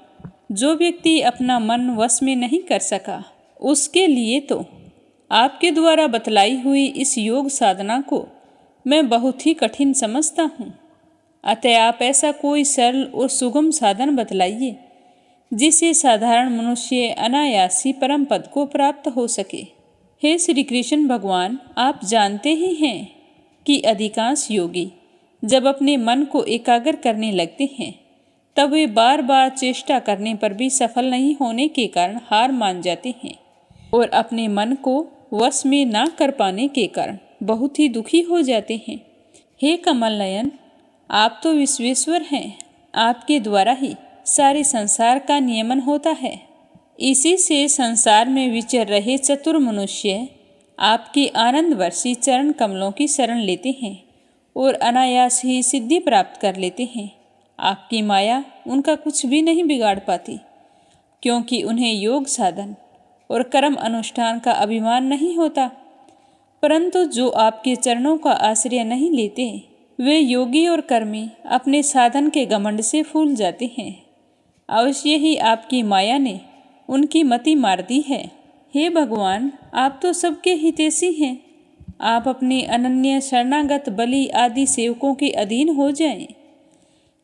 जो व्यक्ति अपना मन वश में नहीं कर सका, उसके लिए तो आपके द्वारा बतलाई हुई इस योग साधना को मैं बहुत ही कठिन समझता हूँ। अतः आप ऐसा कोई सरल और सुगम साधन बतलाइए जिससे साधारण मनुष्य अनायासी परम पद को प्राप्त हो सके। हे श्री कृष्ण भगवान, आप जानते ही हैं कि अधिकांश योगी जब अपने मन को एकाग्र करने लगते हैं, तब वे बार बार चेष्टा करने पर भी सफल नहीं होने के कारण हार मान जाते हैं और अपने मन को वश में ना कर पाने के कारण बहुत ही दुखी हो जाते हैं। हे कमल नयन, आप तो विश्वेश्वर हैं, आपके द्वारा ही सारे संसार का नियमन होता है। इसी से संसार में विचर रहे चतुर मनुष्य आपकी आनंद वर्षी चरण कमलों की शरण लेते हैं और अनायास ही सिद्धि प्राप्त कर लेते हैं। आपकी माया उनका कुछ भी नहीं बिगाड़ पाती, क्योंकि उन्हें योग साधन और कर्म अनुष्ठान का अभिमान नहीं होता। परंतु जो आपके चरणों का आश्रय नहीं लेते, वे योगी और कर्मी अपने साधन के घमंड से फूल जाते हैं। अवश्य ही आपकी माया ने उनकी मति मार दी है। हे भगवान, आप तो सबके हितैषी हैं। आप अपने अनन्य शरणागत बलि आदि सेवकों के अधीन हो जाएं।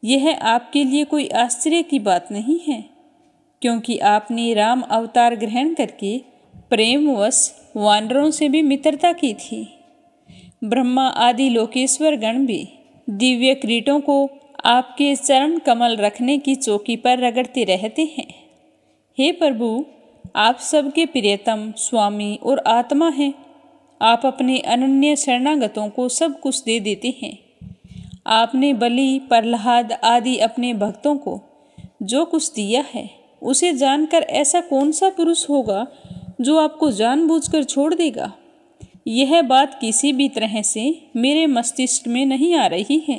यह आपके लिए कोई आश्चर्य की बात नहीं है। क्योंकि आपने राम अवतार ग्रहण करके प्रेमवश वानरों से भी मित्रता की थी। ब्रह्मा आदि लोकेश्वर गण भी दिव्य किरीटों को आपके चरण कमल रखने की चौकी पर रगड़ते रहते हैं। हे प्रभु, आप सबके प्रियतम स्वामी और आत्मा हैं। आप अपने अनन्य शरणागतों को सब कुछ दे देते हैं। आपने बलि, प्रहलाद आदि अपने भक्तों को जो कुछ दिया है, उसे जानकर ऐसा कौन सा पुरुष होगा जो आपको जानबूझकर छोड़ देगा? यह बात किसी भी तरह से मेरे मस्तिष्क में नहीं आ रही है।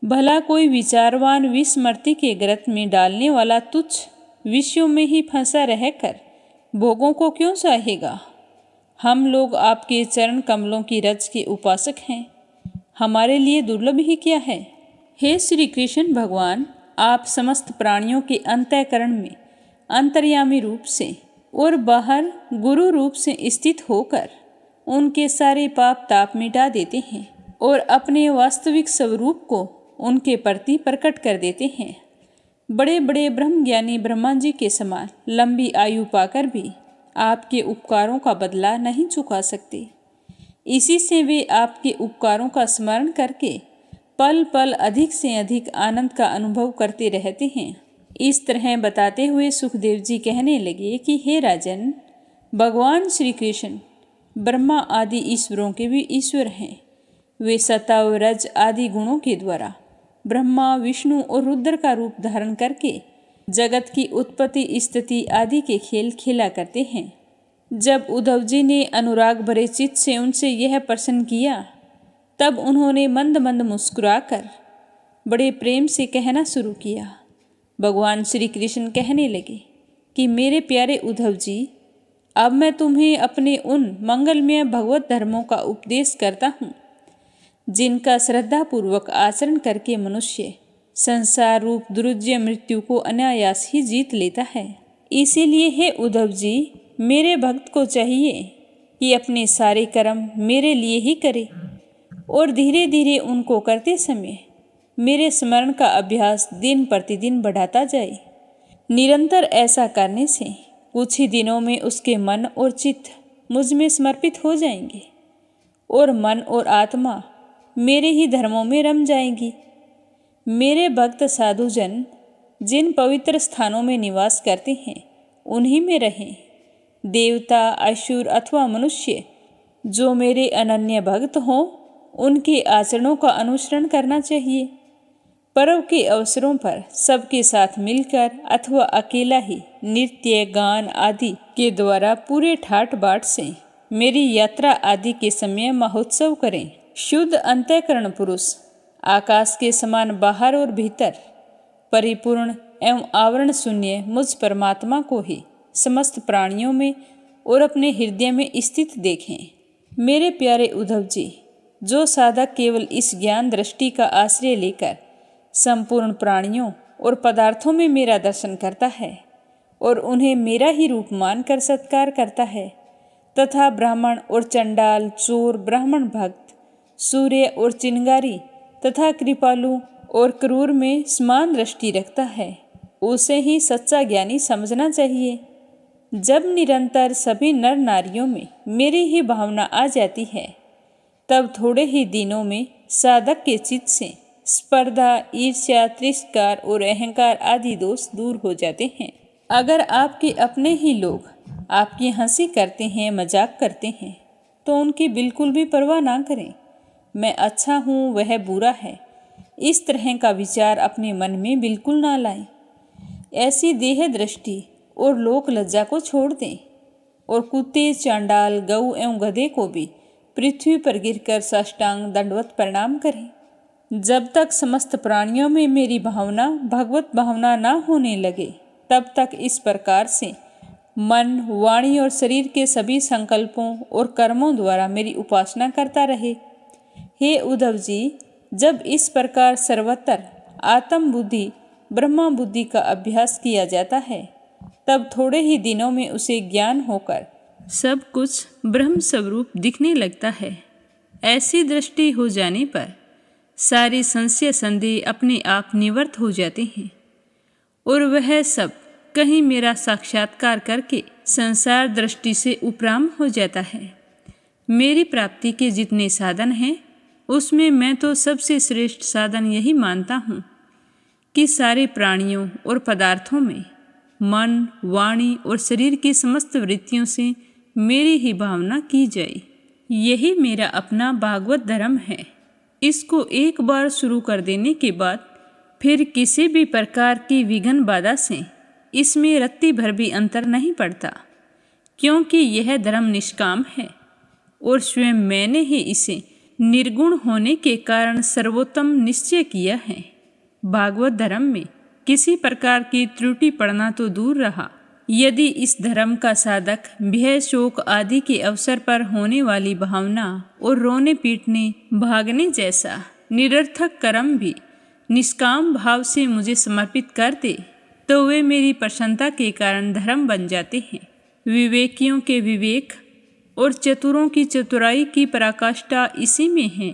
भला कोई विचारवान विस्मृति के गर्त में डालने वाला तुच्छ विषयों में ही फंसा रहकर भोगों को क्यों चाहेगा? हम लोग आपके चरण कमलों की रज के उपासक हैं। हमारे लिए दुर्लभ ही क्या है? हे श्री कृष्ण भगवान, आप समस्त प्राणियों के अंतःकरण में अंतर्यामी रूप से और बाहर गुरु रूप से स्थित होकर उनके सारे पाप ताप मिटा देते हैं और अपने वास्तविक स्वरूप को उनके प्रति प्रकट कर देते हैं। बड़े बड़े ब्रह्मज्ञानी ब्रह्मा जी के समान लंबी आयु पाकर भी आपके उपकारों का बदला नहीं चुका सकते। इसी से वे आपके उपकारों का स्मरण करके पल पल अधिक से अधिक आनंद का अनुभव करते रहते हैं। इस तरह बताते हुए सुखदेव जी कहने लगे कि हे राजन, भगवान श्री कृष्ण ब्रह्मा आदि ईश्वरों के भी ईश्वर हैं। वे सत्ता और रज आदि गुणों के द्वारा ब्रह्मा, विष्णु और रुद्र का रूप धारण करके जगत की उत्पत्ति, स्थिति आदि के खेल खेला करते हैं। जब उद्धव जी ने अनुराग भरे चित्त से उनसे यह प्रश्न किया, तब उन्होंने मंद मंद मुस्कुराकर बड़े प्रेम से कहना शुरू किया। भगवान श्री कृष्ण कहने लगे कि मेरे प्यारे उद्धव जी, अब मैं तुम्हें अपने उन मंगलमय भगवत धर्मों का उपदेश करता हूँ जिनका श्रद्धापूर्वक आचरण करके मनुष्य संसार रूप दुर्जय मृत्यु को अनायास ही जीत लेता है। इसीलिए हे उद्धव जी, मेरे भक्त को चाहिए कि अपने सारे कर्म मेरे लिए ही करे और धीरे धीरे उनको करते समय मेरे स्मरण का अभ्यास दिन प्रतिदिन बढ़ाता जाए। निरंतर ऐसा करने से कुछ ही दिनों में उसके मन और चित्त मुझ में समर्पित हो जाएंगे और मन और आत्मा मेरे ही धर्मों में रम जाएंगी। मेरे भक्त साधुजन जिन पवित्र स्थानों में निवास करते हैं, उन्हीं में रहें। देवता, असुर अथवा मनुष्य जो मेरे अनन्य भक्त हों, उनके आचरणों का अनुसरण करना चाहिए। पर्व के अवसरों पर सबके साथ मिलकर अथवा अकेला ही नृत्य, गान आदि के द्वारा पूरे ठाट बाट से मेरी यात्रा आदि के समय महोत्सव करें। शुद्ध अंतःकरण पुरुष आकाश के समान बाहर और भीतर परिपूर्ण एवं आवरण शून्य मुझ परमात्मा को ही समस्त प्राणियों में और अपने हृदय में स्थित देखें। मेरे प्यारे उद्धव जी, जो साधक केवल इस ज्ञान दृष्टि का आश्रय लेकर संपूर्ण प्राणियों और पदार्थों में मेरा दर्शन करता है और उन्हें मेरा ही रूप मानकर सत्कार करता है तथा ब्राह्मण और चंडाल, चोर, ब्राह्मण भक्त, सूर्य और चिंगारी तथा कृपालु और क्रूर में समान दृष्टि रखता है, उसे ही सच्चा ज्ञानी समझना चाहिए। जब निरंतर सभी नर नारियों में मेरी ही भावना आ जाती है, तब थोड़े ही दिनों में साधक के चित्त से स्पर्धा, ईर्ष्या, तिरस्कार और अहंकार आदि दोष दूर हो जाते हैं। अगर आपके अपने ही लोग आपकी हंसी करते हैं, मजाक करते हैं, तो उनकी बिल्कुल भी परवाह ना करें। मैं अच्छा हूँ, वह बुरा है, इस तरह का विचार अपने मन में बिल्कुल ना लाएं। ऐसी देह दृष्टि और लोक लज्जा को छोड़ दें और कुत्ते, चांडाल, गऊ एवं गधे को भी पृथ्वी पर गिरकर साष्टांग दंडवत प्रणाम करें। जब तक समस्त प्राणियों में मेरी भावना, भगवत भावना ना होने लगे, तब तक इस प्रकार से मन, वाणी और शरीर के सभी संकल्पों और कर्मों द्वारा मेरी उपासना करता रहे। हे उद्धव जी, जब इस प्रकार सर्वत्र आत्म बुद्धि, ब्रह्मा बुद्धि का अभ्यास किया जाता है, तब थोड़े ही दिनों में उसे ज्ञान होकर सब कुछ ब्रह्म स्वरूप दिखने लगता है। ऐसी दृष्टि हो जाने पर सारे संशय संदेह अपने आप निवृत्त हो जाते हैं और वह सब कहीं मेरा साक्षात्कार करके संसार दृष्टि से उपराम हो जाता है। मेरी प्राप्ति के जितने साधन हैं उसमें मैं तो सबसे श्रेष्ठ साधन यही मानता हूँ कि सारे प्राणियों और पदार्थों में मन, वाणी और शरीर की समस्त वृत्तियों से मेरी ही भावना की जाए। यही मेरा अपना भागवत धर्म है। इसको एक बार शुरू कर देने के बाद फिर किसी भी प्रकार की विघ्न बाधा से इसमें रत्ती भर भी अंतर नहीं पड़ता, क्योंकि यह धर्म निष्काम है और स्वयं मैंने ही इसे निर्गुण होने के कारण सर्वोत्तम निश्चय किया है। भागवत धर्म में किसी प्रकार की त्रुटि पड़ना तो दूर रहा, यदि इस धर्म का साधक भय, शोक आदि के अवसर पर होने वाली भावना और रोने पीटने भागने जैसा निरर्थक कर्म भी निष्काम भाव से मुझे समर्पित कर दे तो वे मेरी प्रसन्नता के कारण धर्म बन जाते हैं। विवेकियों के विवेक और चतुरों की चतुराई की पराकाष्ठा इसी में है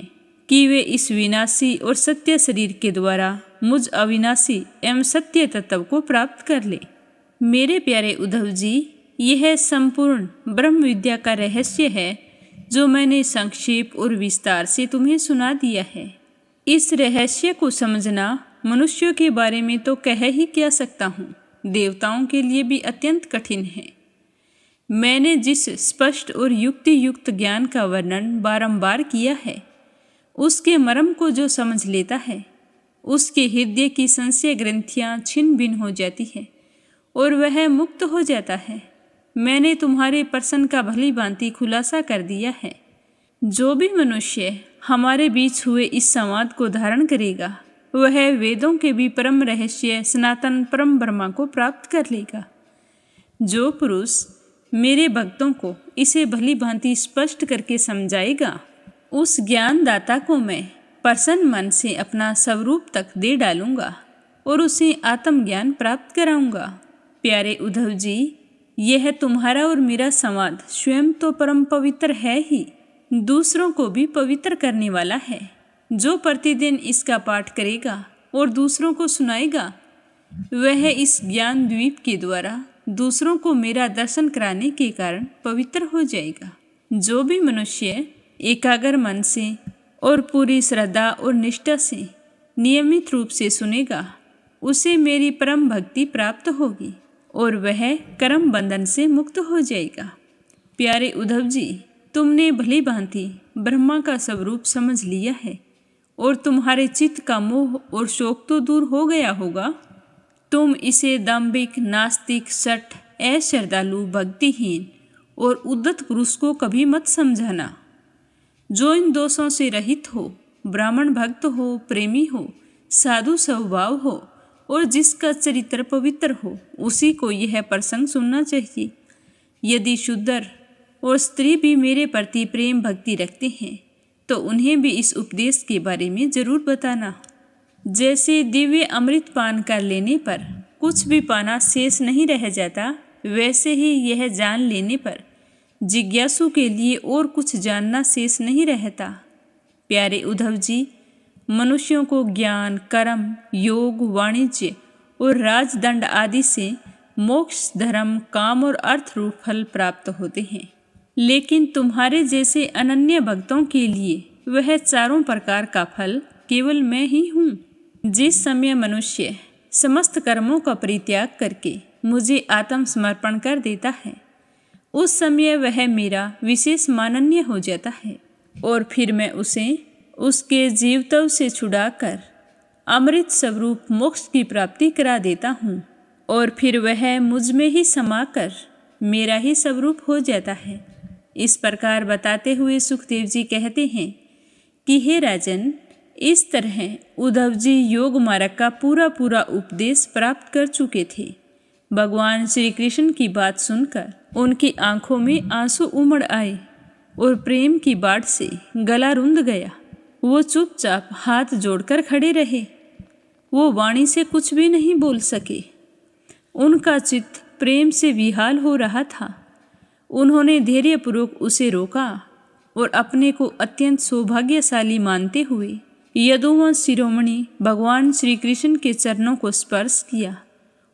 कि वे इस विनाशी और सत्य शरीर के द्वारा मुझ अविनाशी एवं सत्य तत्व को प्राप्त कर ले। मेरे प्यारे उद्धव जी, यह संपूर्ण ब्रह्म विद्या का रहस्य है जो मैंने संक्षेप और विस्तार से तुम्हें सुना दिया है। इस रहस्य को समझना मनुष्यों के बारे में तो कह ही क्या सकता हूँ, देवताओं के लिए भी अत्यंत कठिन है। मैंने जिस स्पष्ट और युक्ति युक्त ज्ञान का वर्णन बारंबार किया है, उसके मर्म को जो समझ लेता है उसके हृदय की संशय ग्रंथियाँ छिन्न भिन्न हो जाती है और वह मुक्त हो जाता है। मैंने तुम्हारे प्रश्न का भली भांति खुलासा कर दिया है। जो भी मनुष्य हमारे बीच हुए इस संवाद को धारण करेगा वह वेदों के भी परम रहस्य सनातन परम ब्रह्मा को प्राप्त कर लेगा। जो पुरुष मेरे भक्तों को इसे भली भांति स्पष्ट करके समझाएगा उस ज्ञानदाता को मैं प्रसन्न मन से अपना स्वरूप तक दे डालूंगा और उसे आत्मज्ञान प्राप्त कराऊंगा। प्यारे उद्धव जी, यह तुम्हारा और मेरा संवाद स्वयं तो परम पवित्र है ही, दूसरों को भी पवित्र करने वाला है। जो प्रतिदिन इसका पाठ करेगा और दूसरों को सुनाएगा वह इस ज्ञान द्वीप के द्वारा दूसरों को मेरा दर्शन कराने के कारण पवित्र हो जाएगा। जो भी मनुष्य एकाग्र मन से और पूरी श्रद्धा और निष्ठा से नियमित रूप से सुनेगा उसे मेरी परम भक्ति प्राप्त होगी और वह कर्म बंधन से मुक्त हो जाएगा। प्यारे उद्धव जी, तुमने भली भांति ब्रह्मा का स्वरूप समझ लिया है और तुम्हारे चित्त का मोह और शोक तो दूर हो गया होगा। तुम इसे दाम्भिक, नास्तिक, सठ, अश्रद्धालु, भक्तिहीन और उद्धत पुरुष को कभी मत समझाना। जो इन दोषों से रहित हो, ब्राह्मण भक्त हो, प्रेमी हो, साधु स्वभाव हो और जिसका चरित्र पवित्र हो उसी को यह प्रसंग सुनना चाहिए। यदि शूद्र और स्त्री भी मेरे प्रति प्रेम भक्ति रखते हैं तो उन्हें भी इस उपदेश के बारे में जरूर बताना। जैसे दिव्य अमृत पान कर लेने पर कुछ भी पाना शेष नहीं रह जाता, वैसे ही यह जान लेने पर जिज्ञासु के लिए और कुछ जानना शेष नहीं रहता। प्यारे उद्धव जी, मनुष्यों को ज्ञान, कर्म, योग, वाणिज्य और राजदंड आदि से मोक्ष, धर्म, काम और अर्थ रूप फल प्राप्त होते हैं, लेकिन तुम्हारे जैसे अनन्य भक्तों के लिए वह चारों प्रकार का फल केवल मैं ही हूँ। जिस समय मनुष्य समस्त कर्मों का परित्याग करके मुझे आत्मसमर्पण कर देता है उस समय वह मेरा विशेष माननीय हो जाता है और फिर मैं उसे उसके जीवत्व से छुड़ाकर अमृत स्वरूप मोक्ष की प्राप्ति करा देता हूँ और फिर वह मुझ में ही समाकर मेरा ही स्वरूप हो जाता है। इस प्रकार बताते हुए सुखदेव जी कहते हैं कि हे राजन, इस तरह उद्धव जी योग मार्ग का पूरा पूरा उपदेश प्राप्त कर चुके थे। भगवान श्री कृष्ण की बात सुनकर उनकी आंखों में आंसू उमड़ आए और प्रेम की बाढ़ से गला रुंध गया। वो चुपचाप हाथ जोड़कर खड़े रहे। वो वाणी से कुछ भी नहीं बोल सके। उनका चित्त प्रेम से विहाल हो रहा था। उन्होंने धैर्यपूर्वक उसे रोका और अपने को अत्यंत सौभाग्यशाली मानते हुए यदुवंश शिरोमणि भगवान श्री कृष्ण के चरणों को स्पर्श किया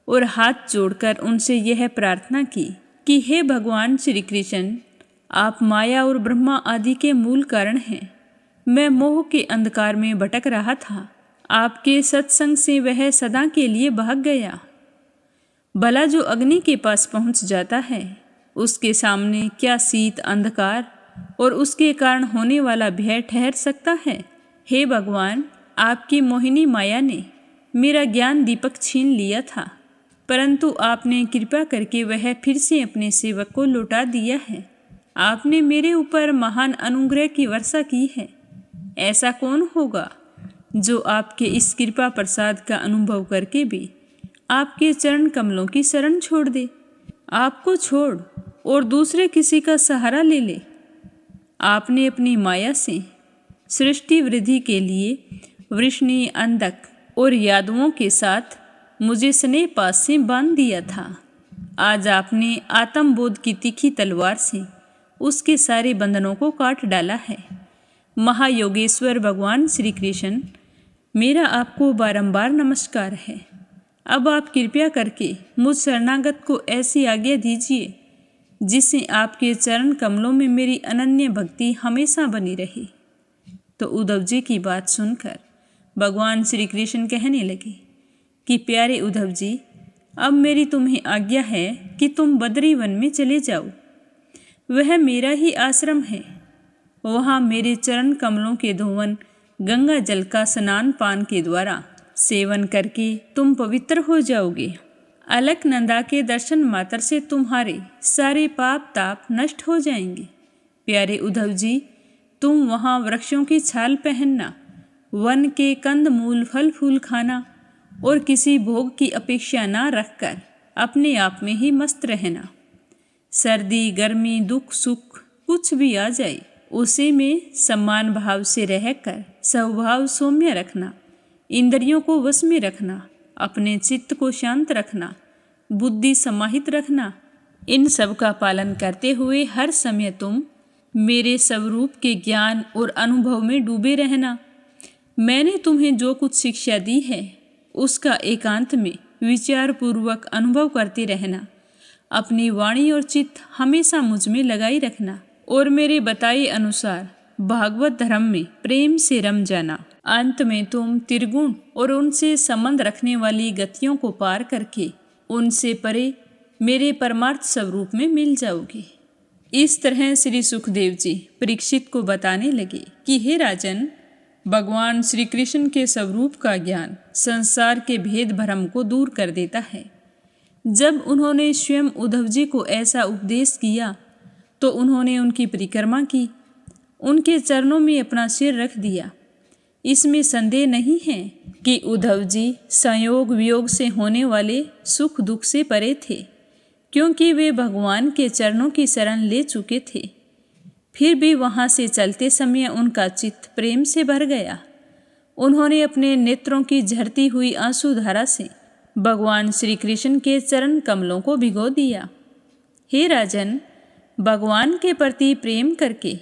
और हाथ जोड़कर उनसे यह प्रार्थना की कि हे भगवान श्री कृष्ण, आप माया और ब्रह्मा आदि के मूल कारण हैं। मैं मोह के अंधकार में भटक रहा था, आपके सत्संग से वह सदा के लिए भाग गया। भला जो अग्नि के पास पहुंच जाता है, उसके सामने क्या शीत अंधकार और उसके कारण होने वाला भय ठहर सकता है। हे भगवान, आपकी मोहिनी माया ने मेरा ज्ञान दीपक छीन लिया था, परंतु आपने कृपा करके वह फिर से अपने सेवक को लौटा दिया है। आपने मेरे ऊपर महान अनुग्रह की वर्षा की है। ऐसा कौन होगा जो आपके इस कृपा प्रसाद का अनुभव करके भी आपके चरण कमलों की शरण छोड़ दे, आपको छोड़ और दूसरे किसी का सहारा ले ले। आपने अपनी माया से सृष्टि वृद्धि के लिए वृष्णि, अंधक और यादवों के साथ मुझे स्नेह पास से बांध दिया था। आज आपने आत्मबोध की तीखी तलवार से उसके सारे बंधनों को काट डाला है। महायोगेश्वर भगवान श्री कृष्ण, मेरा आपको बारंबार नमस्कार है। अब आप कृपया करके मुझ शरणागत को ऐसी आज्ञा दीजिए जिससे आपके चरण कमलों में मेरी अनन्य भक्ति हमेशा बनी रहे। तो उद्धव जी की बात सुनकर भगवान श्री कृष्ण कहने लगे कि प्यारे उद्धव जी, अब मेरी तुम्हें आज्ञा है कि तुम बद्री वन में चले जाओ। वह मेरा ही आश्रम है। वहाँ मेरे चरण कमलों के धोवन गंगा जल का स्नान पान के द्वारा सेवन करके तुम पवित्र हो जाओगे। अलकनंदा के दर्शन मात्र से तुम्हारे सारे पाप ताप नष्ट हो जाएंगे। प्यारे उद्धव जी, तुम वहाँ वृक्षों की छाल पहनना, वन के कंद मूल फल फूल खाना और किसी भोग की अपेक्षा ना रखकर अपने आप में ही मस्त रहना। सर्दी गर्मी दुख सुख कुछ भी आ जाए, उसे में सम्मान भाव से रहकर स्वभाव सौम्य रखना, इंद्रियों को वश में रखना, अपने चित्त को शांत रखना, बुद्धि समाहित रखना। इन सब का पालन करते हुए हर समय तुम मेरे स्वरूप के ज्ञान और अनुभव में डूबे रहना। मैंने तुम्हें जो कुछ शिक्षा दी है उसका एकांत में विचार पूर्वक अनुभव करते रहना। अपनी वाणी और चित्त हमेशा मुझ में लगाई रखना और मेरे बताए अनुसार भागवत धर्म में प्रेम से रम जाना। अंत में तुम त्रिगुण और उनसे संबंध रखने वाली गतियों को पार करके उनसे परे मेरे परमार्थ स्वरूप में मिल जाओगे। इस तरह श्री सुखदेव जी परीक्षित को बताने लगे कि हे राजन, भगवान श्री कृष्ण के स्वरूप का ज्ञान संसार के भेद भ्रम को दूर कर देता है। जब उन्होंने स्वयं उद्धव जी को ऐसा उपदेश किया तो उन्होंने उनकी परिक्रमा की, उनके चरणों में अपना सिर रख दिया। इसमें संदेह नहीं है कि उद्धव जी संयोग वियोग से होने वाले सुख दुख से परे थे, क्योंकि वे भगवान के चरणों की शरण ले चुके थे। फिर भी वहाँ से चलते समय उनका चित्त प्रेम से भर गया। उन्होंने अपने नेत्रों की झरती हुई आंसू धारा से भगवान श्री कृष्ण के चरण कमलों को भिगो दिया। हे राजन, भगवान के प्रति प्रेम करके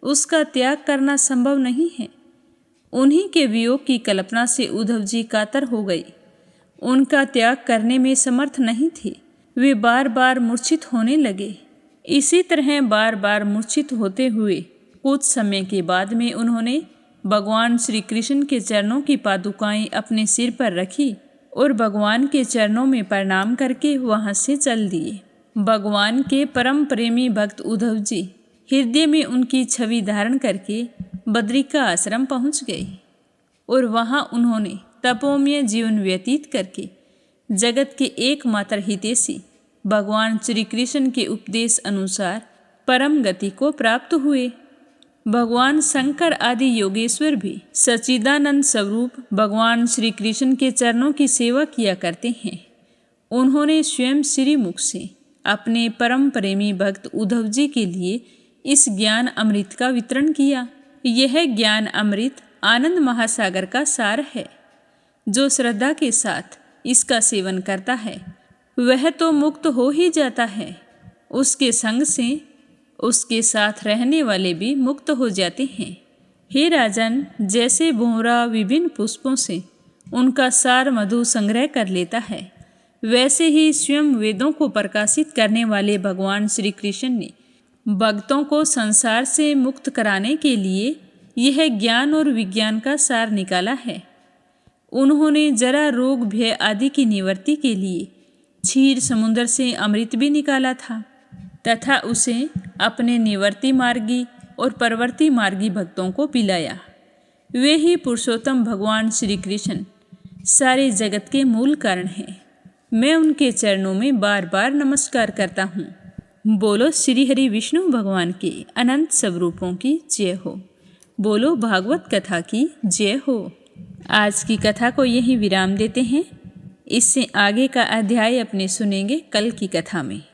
उसका त्याग करना संभव नहीं है। उन्हीं के वियोग की कल्पना से उद्धव जी कातर हो गई। उनका त्याग करने में समर्थ नहीं थे। वे बार बार मूर्छित होने लगे। इसी तरह बार बार मूर्छित होते हुए कुछ समय के बाद में उन्होंने भगवान श्री कृष्ण के चरणों की पादुकाएं अपने सिर पर रखी और भगवान के चरणों में प्रणाम करके वहां से चल दिए। भगवान के परम प्रेमी भक्त उद्धव जी हृदय में उनकी छवि धारण करके बद्री का आश्रम पहुंच गए और वहां उन्होंने तपोमय जीवन व्यतीत करके जगत के एकमात्र हितैषी भगवान श्री कृष्ण के उपदेश अनुसार परम गति को प्राप्त हुए। भगवान शंकर आदि योगेश्वर भी सच्चिदानंद स्वरूप भगवान श्री कृष्ण के चरणों की सेवा किया करते हैं। उन्होंने स्वयं श्रीमुख से अपने परम प्रेमी भक्त उद्धव जी के लिए इस ज्ञान अमृत का वितरण किया। यह ज्ञान अमृत आनंद महासागर का सार है। जो श्रद्धा के साथ इसका सेवन करता है वह तो मुक्त हो ही जाता है। उसके संग से उसके साथ रहने वाले भी मुक्त हो जाते हैं। हे राजन, जैसे भौरा विभिन्न पुष्पों से उनका सार मधु संग्रह कर लेता है, वैसे ही स्वयं वेदों को प्रकाशित करने वाले भगवान श्री कृष्ण ने भक्तों को संसार से मुक्त कराने के लिए यह ज्ञान और विज्ञान का सार निकाला है। उन्होंने जरा रोग भय आदि की निवृत्ति के लिए क्षीर समुद्र से अमृत भी निकाला था तथा उसे अपने निवर्ती मार्गी और परवर्ती मार्गी भक्तों को पिलाया। वे ही पुरुषोत्तम भगवान श्री कृष्ण सारे जगत के मूल कारण हैं। मैं उनके चरणों में बार बार नमस्कार करता हूँ। बोलो श्री हरि विष्णु भगवान के अनंत स्वरूपों की जय हो। बोलो भागवत कथा की जय हो। आज की कथा को यहीं विराम देते हैं। इससे आगे का अध्याय अपने सुनेंगे कल की कथा में।